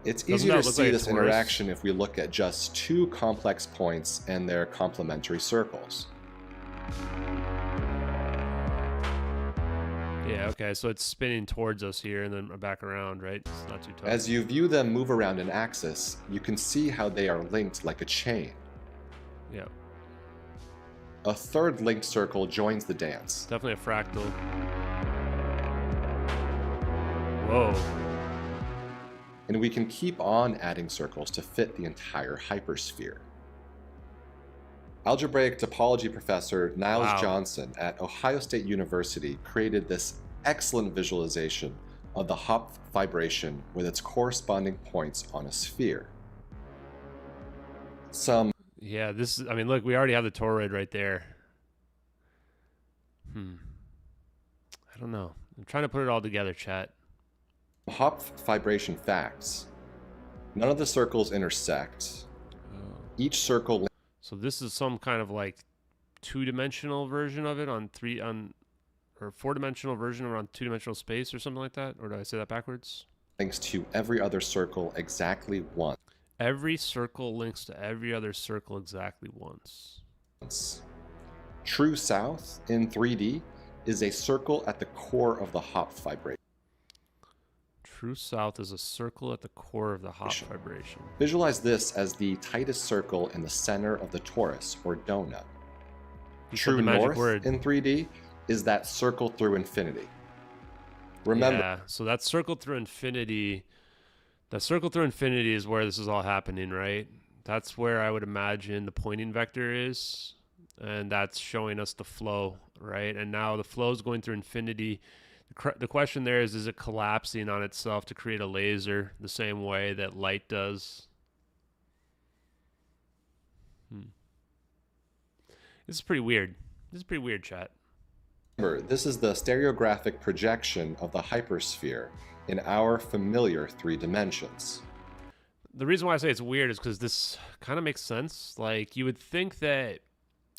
It's Doesn't easier that to look see like this Taurus? interaction if we look at just two complex points and their complementary circles. Yeah, okay, so it's spinning towards us here and then back around, right? It's not too tough. As you view them move around an axis, you can see how they are linked like a chain. Yeah. A third linked circle joins the dance. Definitely a fractal. Whoa. And we can keep on adding circles to fit the entire hypersphere. Algebraic topology professor Niles Johnson at Ohio State University created this excellent visualization of the Hopf fibration with its corresponding points on a sphere. Yeah, this is, I mean, look, we already have the toroid right there. I don't know. I'm trying to put it all together, chat. Hopf fibration facts. None of the circles intersect. Each circle... So this is some kind of like two-dimensional version of it or four-dimensional version around two-dimensional space or something like that? Or did I say that backwards? links to every other circle exactly once. Every circle links to every other circle exactly once. True south in 3D is a circle at the core of the Hopf fibration. True south is a circle at the core of the Hopf fibration. Visualize this as the tightest circle in the center of the torus or donut. True north in 3D is that circle through infinity. Remember, yeah, so that circle through infinity, that circle through infinity is where this is all happening, right? That's where I would imagine the pointing vector is, and that's showing us the flow, right? And now the flow is going through infinity. The question there is it collapsing on itself to create a laser the same way that light does? This is pretty weird. This is pretty weird, chat. Remember, this is the stereographic projection of the hypersphere in our familiar 3 dimensions. The reason why I say it's weird is because this kind of makes sense. Like, you would think that,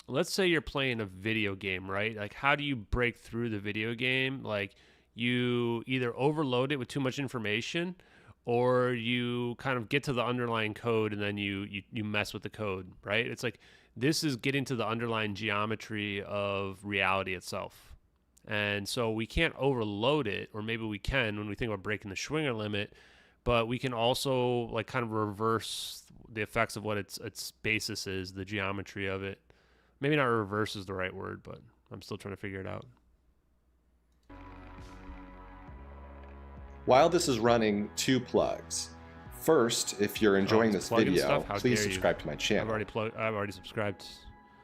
let's say you're playing a video game, right? Like, how do you break through the video game? Like, you either overload it with too much information, or you kind of get to the underlying code and then you mess with the code, right? It's like, this is getting to the underlying geometry of reality itself. And so we can't overload it, or maybe we can when we think about breaking the Schwinger limit, but we can also like kind of reverse the effects of what its basis is, the geometry of it. Maybe not reverse is the right word, but I'm still trying to figure it out. While this is running, 2 plugs. First, if you're enjoying this video, please subscribe to my channel. I've already subscribed.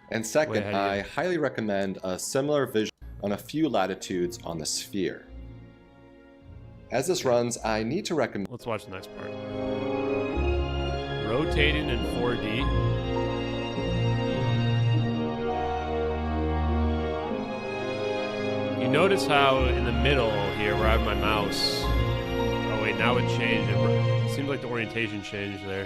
And second, I highly recommend a similar visual on a few latitudes on the sphere. As this runs, I need to recommend... Let's watch the next part. Rotating in 4D. You notice how in the middle here, where I have my mouse... Oh wait, now it changed. It seems like the orientation changed there.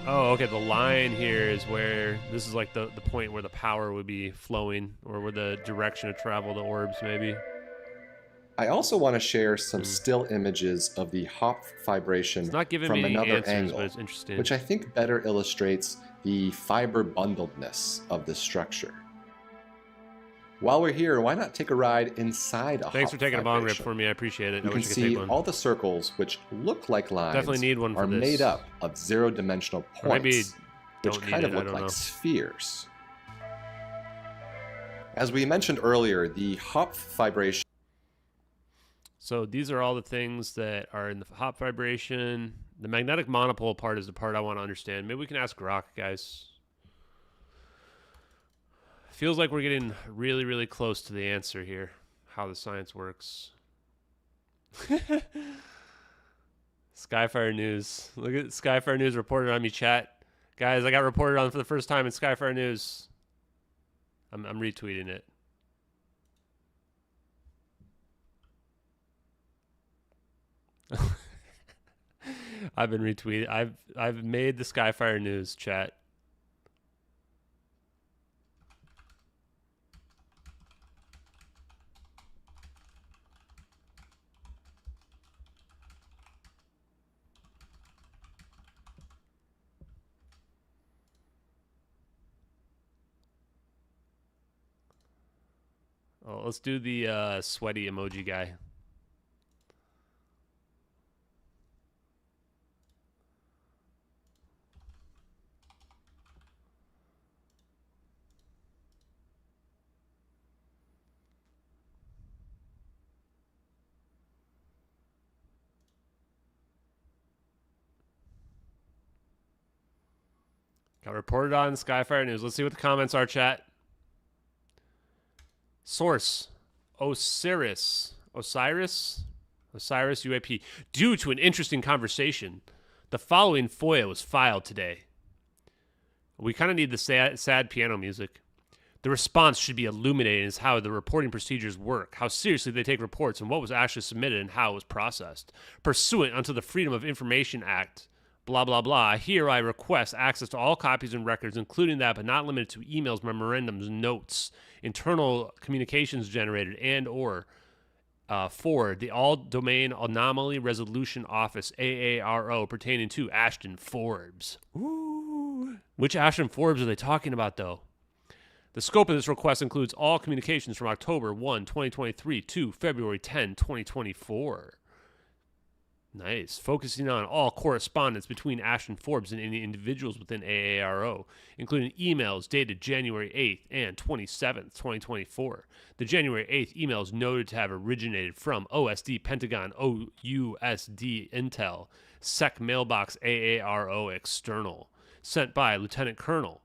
Oh, okay, the line here is where, this is like the point where the power would be flowing, or where the direction of travel of the orbs, maybe. I also want to share some still images of the Hopf fibration from another angle, but it's interesting. Which I think better illustrates the fiber bundledness of this structure. While we're here, why not take a ride inside a Hopf Thanks for taking fibration? a bong rip for me. I appreciate it. You can see all the circles, which look like lines, Definitely need one for are this. made up of 0-dimensional Or maybe points, which don't kind need of it, I look don't like know. spheres. As we mentioned earlier, the Hopf fibration. So these are all the things that are in the Hopf vibration. The magnetic monopole part is the part I want to understand. Maybe we can ask Grok, guys. Feels like we're getting really, really close to the answer here. How the science works. Skyfire News. Look at Skyfire News reported on me, chat. Guys, I got reported on for the first time in Skyfire News. I'm retweeting it. I've been retweeting. I've made the Skyfire News, chat. Oh, let's do the sweaty emoji guy. Got reported on Skyfire News. Let's see what the comments are, chat. Source: Osiris UAP. Due to an interesting conversation, the following FOIA was filed today. We kind of need the sad piano music. The response should be illuminating as how the reporting procedures work, how seriously they take reports, and what was actually submitted and how it was processed. Pursuant unto the Freedom of Information Act, blah, blah, blah, here I request access to all copies and records, including that but not limited to emails, memorandums, notes, internal communications generated, and or for the All-Domain Anomaly Resolution Office, AARO, pertaining to Ashton Forbes. Ooh. Which Ashton Forbes are they talking about, though? The scope of this request includes all communications from October 1, 2023 to February 10, 2024. Nice. Focusing on all correspondence between Ashton Forbes and any individuals within AARO, including emails dated January 8th and 27th, 2024. The January 8th email is noted to have originated from OSD Pentagon OUSD Intel SEC Mailbox AARO External, sent by Lieutenant Colonel,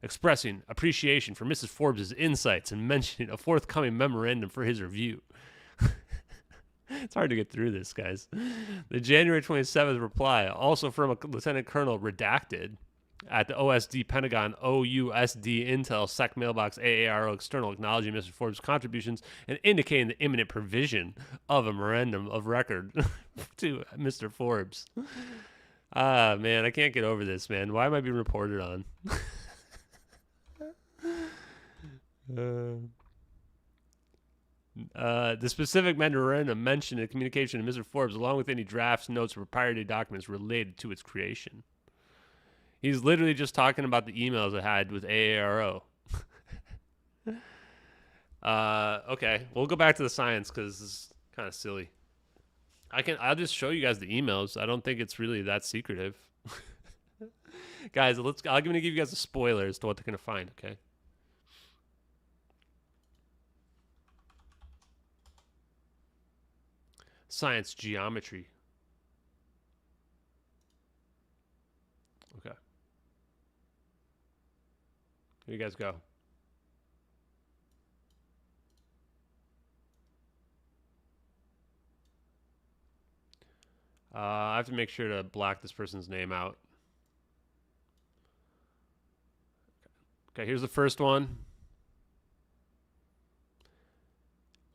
expressing appreciation for Mrs. Forbes' insights and mentioning a forthcoming memorandum for his review. It's hard to get through this, guys. The January 27th reply, also from a Lieutenant Colonel redacted at the OSD Pentagon OUSD Intel SEC Mailbox AARO External, acknowledging Mr. Forbes' contributions and indicating the imminent provision of a memorandum of record to Mr. Forbes. Ah, man, I can't get over this, man. Why am I being reported on? The specific memorandum mentioned in communication to Mr. Forbes, along with any drafts, notes, or proprietary documents related to its creation. He's literally just talking about the emails I had with AARO. Okay, we'll go back to the science because this is kind of silly. I'll just show you guys the emails. I don't think it's really that secretive. Guys, I'm going to give you guys a spoiler as to what they're going to find, okay? Science geometry. Okay. Here you guys go. I have to make sure to black this person's name out. Okay, here's the first one.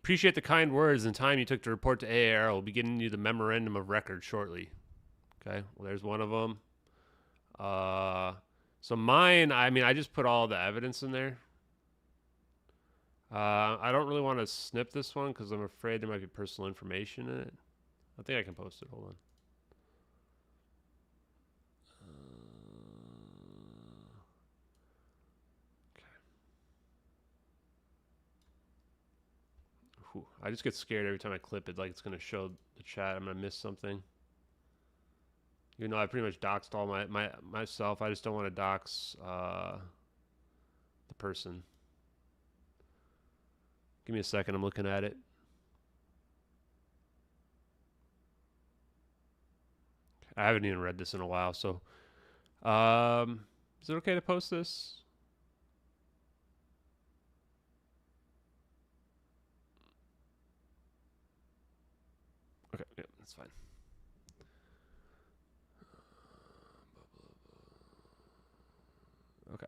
Appreciate the kind words and time you took to report to AAR. We'll be getting you the memorandum of record shortly. Okay, well, there's one of them. So mine, I mean, I just put all the evidence in there. I don't really want to snip this one because I'm afraid there might be personal information in it. I think I can post it. Hold on. I just get scared every time I clip it, like it's going to show the chat. I'm going to miss something. Even though I pretty much doxed all myself, I just don't want to dox the person. Give me a second. I'm looking at it. I haven't even read this in a while, so is it okay to post this? Okay, yeah, that's fine. Okay.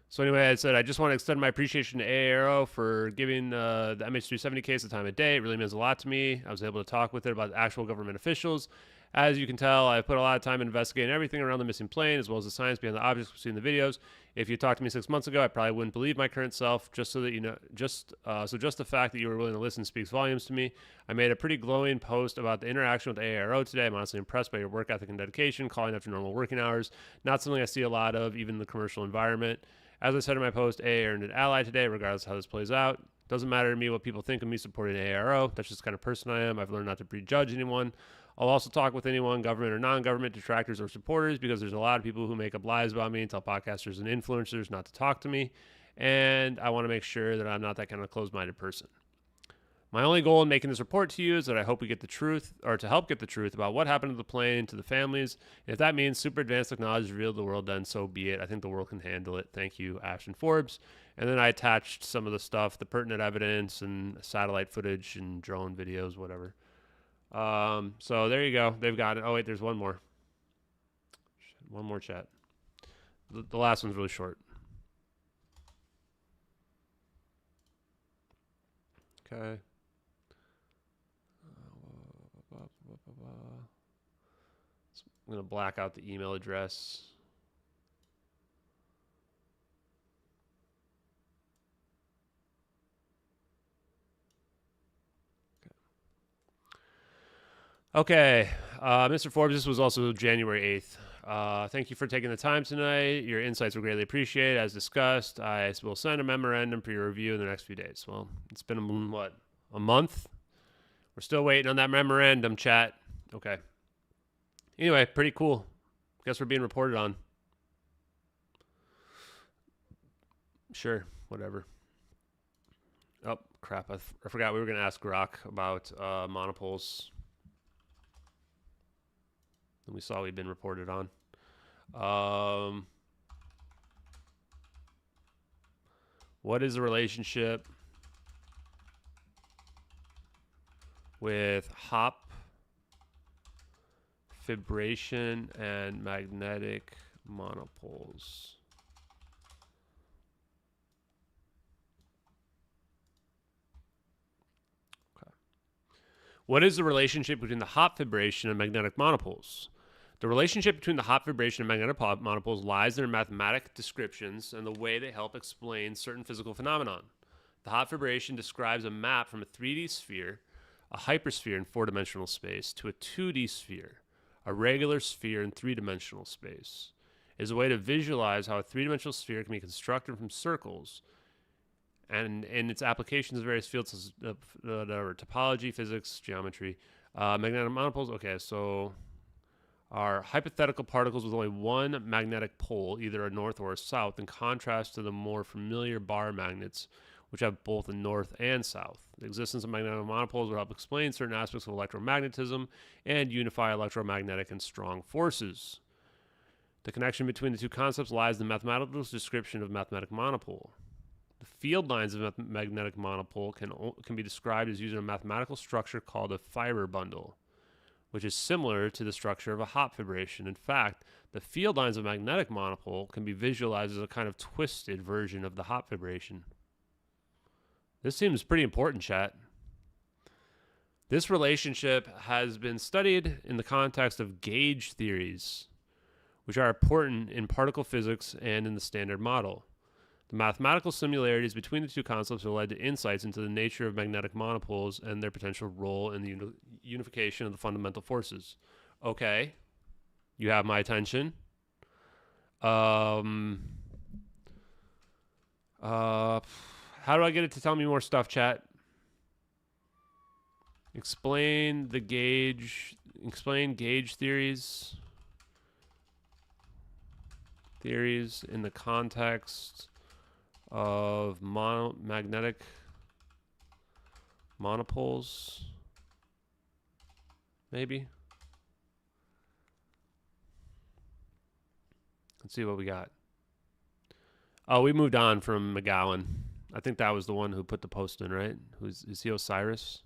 So anyway, I said I just want to extend my appreciation to AARO for giving the MH370 case the time of day. It really means a lot to me. I was able to talk with it about actual government officials. As you can tell, I put a lot of time investigating everything around the missing plane, as well as the science behind the objects we've seen in the videos. If you talked to me 6 months ago, I probably wouldn't believe my current self. Just so that you know, just the fact that you were willing to listen speaks volumes to me. I made a pretty glowing post about the interaction with AARO today. I'm honestly impressed by your work ethic and dedication, calling after normal working hours. Not something I see a lot of, even in the commercial environment. As I said in my post, AA earned an ally today, regardless of how this plays out. Doesn't matter to me what people think of me supporting AARO. That's just the kind of person I am. I've learned not to prejudge anyone. I'll also talk with anyone, government or non-government, detractors or supporters, because there's a lot of people who make up lies about me and tell podcasters and influencers not to talk to me. And I want to make sure that I'm not that kind of closed-minded person. My only goal in making this report to you is that I hope we get the truth, or to help get the truth about what happened to the plane, to the families. And if that means super advanced technology revealed the world, then so be it. I think the world can handle it. Thank you, Ashton Forbes. And then I attached some of the stuff, the pertinent evidence and satellite footage and drone videos, whatever. So there you go. They've got it. Oh, wait, there's one more. One more chat. The last one's really short. Okay. I'm going to black out the email address. Okay, Mr. Forbes, this was also January 8th. Thank you for taking the time tonight. Your insights were greatly appreciated. As discussed, I will send a memorandum for your review in the next few days. Well, it's been, what, a month? We're still waiting on that memorandum, chat. Okay. Anyway, pretty cool. Guess we're being reported on. Sure, whatever. Oh, crap. I forgot we were going to ask Grok about monopoles. And we saw we'd been reported on. What is the relationship with Hopf, fibration, and magnetic monopoles? Okay. What is the relationship between the Hopf fibration and magnetic monopoles? The relationship between the Hopf fibration and magnetic monopoles lies in their mathematic descriptions and the way they help explain certain physical phenomenon. The Hopf fibration describes a map from a 3D sphere, a hypersphere in 4-dimensional space, to a 2D sphere, a regular sphere in 3-dimensional space. It is a way to visualize how a 3-dimensional sphere can be constructed from circles, and in its applications in various fields of topology, physics, geometry. Magnetic monopoles, okay, so are hypothetical particles with only one magnetic pole, either a north or a south, in contrast to the more familiar bar magnets, which have both a north and south. The existence of magnetic monopoles will help explain certain aspects of electromagnetism and unify electromagnetic and strong forces. The connection between the two concepts lies in the mathematical description of magnetic monopole. The field lines of a magnetic monopole can be described as using a mathematical structure called a fiber bundle, which is similar to the structure of a Hopf fibration. In fact, the field lines of a magnetic monopole can be visualized as a kind of twisted version of the Hopf fibration. This seems pretty important, chat. This relationship has been studied in the context of gauge theories, which are important in particle physics and in the Standard Model. The mathematical similarities between the two concepts have led to insights into the nature of magnetic monopoles and their potential role in the unification of the fundamental forces. Okay, you have my attention. How do I get it to tell me more stuff, chat? Explain gauge theories. Theories in the context of magnetic monopoles. Maybe. Let's see what we got. Oh, we moved on from McGowan. I think that was the one who put the post in, right? Is he Osiris?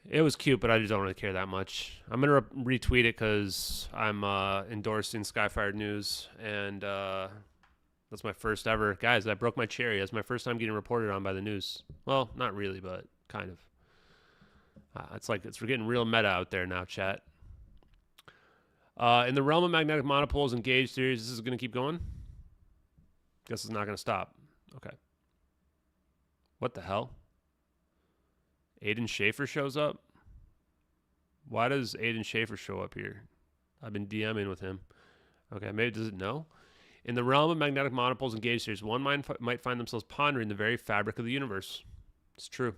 It was cute, but I just don't really care that much. I'm going to retweet it because I'm endorsing Skyfire News, and that's my first ever. Guys, I broke my cherry. That's my first time getting reported on by the news. Well, not really, but kind of. We're getting real meta out there now, chat. In the realm of magnetic monopoles and gauge theories, this is going to keep going? Guess it's not going to stop. Okay. What the hell? Aiden Schaefer shows up? Why does Aiden Schaefer show up here? I've been DMing with him. Okay, maybe does it know? In the realm of magnetic monopoles and gauge theories, one might find themselves pondering the very fabric of the universe. It's true.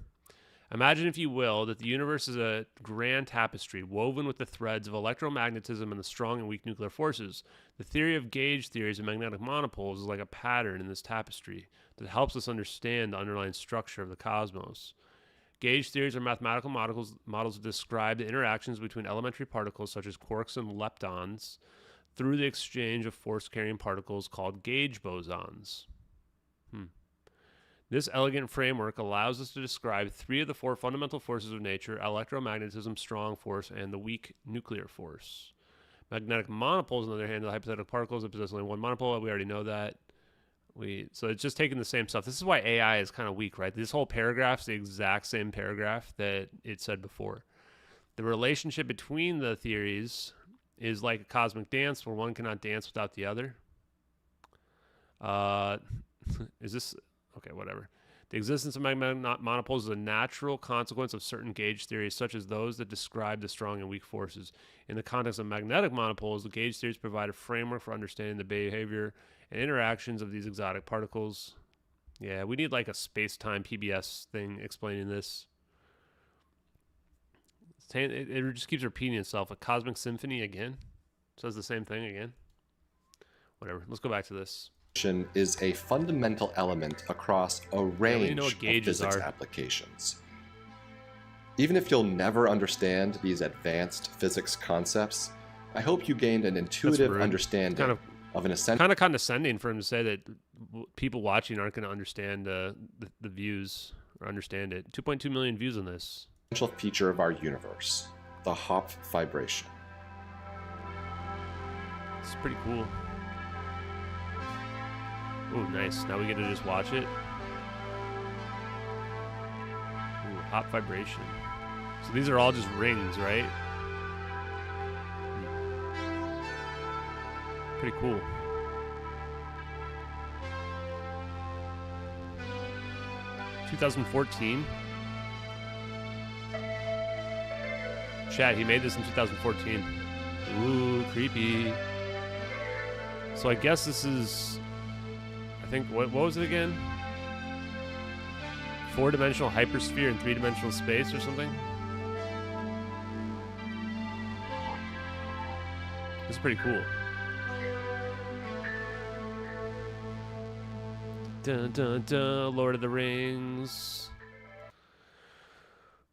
Imagine, if you will, that the universe is a grand tapestry woven with the threads of electromagnetism and the strong and weak nuclear forces. The theory of gauge theories and magnetic monopoles is like a pattern in this tapestry that helps us understand the underlying structure of the cosmos. Gauge theories are mathematical models that describe the interactions between elementary particles such as quarks and leptons through the exchange of force-carrying particles called gauge bosons. This elegant framework allows us to describe three of the four fundamental forces of nature: electromagnetism, strong force, and the weak nuclear force. Magnetic monopoles, on the other hand, are the hypothetical particles that possess only one monopole. We already know that. So it's just taking the same stuff. This is why AI is kind of weak, right? This whole paragraph is the exact same paragraph that it said before. The relationship between the theories is like a cosmic dance where one cannot dance without the other. Is this... Okay, whatever. The existence of magnetic monopoles is a natural consequence of certain gauge theories, such as those that describe the strong and weak forces. In the context of magnetic monopoles, the gauge theories provide a framework for understanding the behavior and interactions of these exotic particles. Yeah, we need like a space-time PBS thing explaining this. It just keeps repeating itself. A cosmic symphony again? Says the same thing again? Whatever. Let's go back to this. Is a fundamental element across a range of physics applications. Even if you'll never understand these advanced physics concepts, I hope you gained an intuitive understanding of an essential... Kind of condescending for him to say that people watching aren't going to understand the views or understand it. 2.2 million views on this. Essential feature of our universe, the Hopf fibration. It's pretty cool. Ooh, nice. Now we get to just watch it. Ooh, hot vibration. So these are all just rings, right? Pretty cool. (2014). Chat, he made this in 2014. Ooh, creepy. So I guess this is... I think, what was it again? 4-dimensional hypersphere in 3-dimensional space or something? It's pretty cool. Dun dun dun, Lord of the Rings.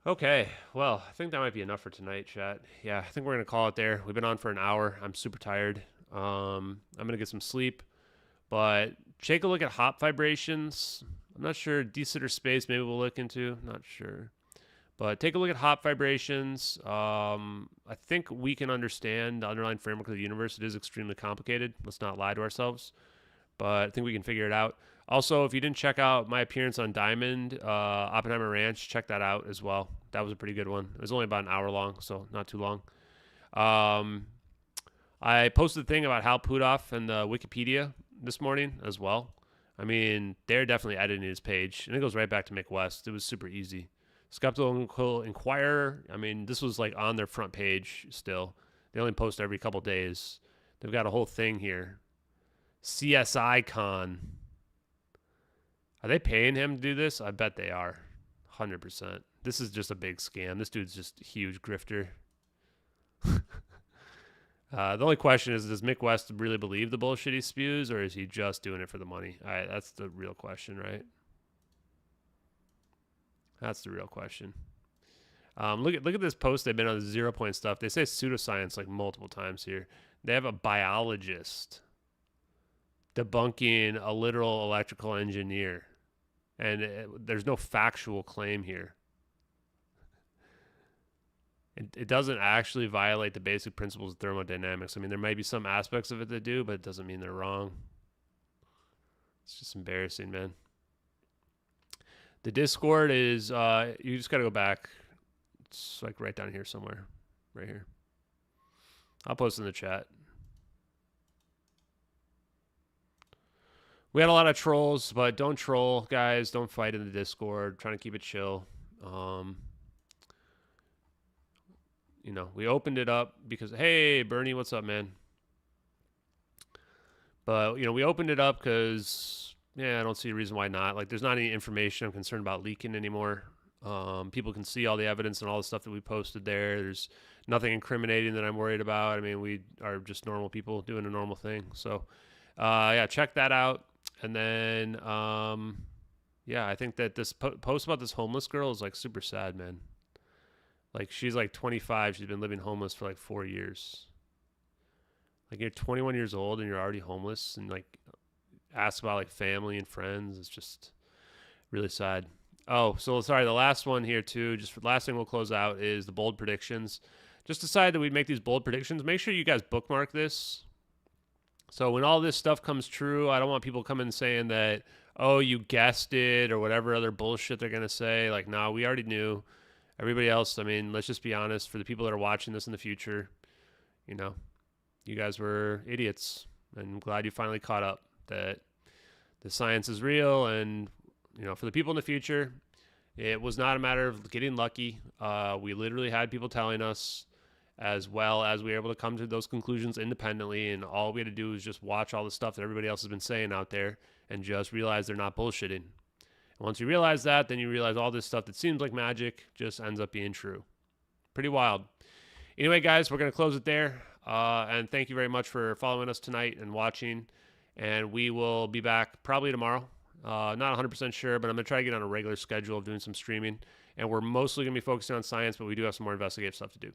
Okay, well, I think that might be enough for tonight, chat. Yeah, I think we're going to call it there. We've been on for an hour. I'm super tired. I'm going to get some sleep. But take a look at Hopf vibrations. I'm not sure. De-Sitter space, maybe we'll look into. Not sure. But take a look at Hopf vibrations. I think we can understand the underlying framework of the universe. It is extremely complicated. Let's not lie to ourselves. But I think we can figure it out. Also, if you didn't check out my appearance on Diamond, Oppenheimer Ranch, check that out as well. That was a pretty good one. It was only about an hour long, so not too long. I posted a thing about Hal Puthoff and the Wikipedia this morning as well. I mean, they're definitely editing his page, and it goes right back to Mick West. It was super easy. Skeptical Inquirer, I mean, this was like on their front page still. They only post every couple days. They've got a whole thing here. CSI Con. Are they paying him to do this? I bet they are. 100%. This is just a big scam. This dude's just a huge grifter. The only question is, does Mick West really believe the bullshit he spews, or is he just doing it for the money? That's the real question, right? That's the real question. Look at this post they've been on the 0 point stuff. They say pseudoscience like multiple times here. They have a biologist debunking a literal electrical engineer. And there's no factual claim here. It doesn't actually violate the basic principles of thermodynamics. I mean, there might be some aspects of it that do, but it doesn't mean they're wrong. It's just embarrassing, man. The Discord is, you just got to go back. It's like right down here somewhere. Right here. I'll post in the chat. We had a lot of trolls, but don't troll, guys. Don't fight in the Discord. Trying to keep it chill. You know, we opened it up because, hey, Bernie, what's up, man? But, you know, we opened it up because, yeah, I don't see a reason why not. Like, there's not any information I'm concerned about leaking anymore. People can see all the evidence and all the stuff that we posted there. There's nothing incriminating that I'm worried about. I mean, we are just normal people doing a normal thing. So, yeah, check that out. And then, yeah, I think that this post about this homeless girl is, like, super sad, man. Like, she's, like, 25. She's been living homeless for, like, 4 years. Like, you're 21 years old and you're already homeless and, like, ask about, like, family and friends. It's just really sad. Oh, so, sorry, the last one here, too, just for the last thing we'll close out is the bold predictions. Just decided that we'd make these bold predictions. Make sure you guys bookmark this. So when all this stuff comes true, I don't want people coming saying that, oh, you guessed it or whatever other bullshit they're going to say. Like, no, we already knew. Everybody else, I mean, let's just be honest. For the people that are watching this in the future, you know, you guys were idiots. And I'm glad you finally caught up that the science is real. And, you know, for the people in the future, it was not a matter of getting lucky. We literally had people telling us, as well as we were able to come to those conclusions independently. And all we had to do was just watch all the stuff that everybody else has been saying out there and just realize they're not bullshitting. And once you realize that, then you realize all this stuff that seems like magic just ends up being true. Pretty wild. Anyway, guys, we're going to close it there. And thank you very much for following us tonight and watching. And we will be back probably tomorrow. Not 100% sure, but I'm going to try to get on a regular schedule of doing some streaming. And we're mostly going to be focusing on science, but we do have some more investigative stuff to do.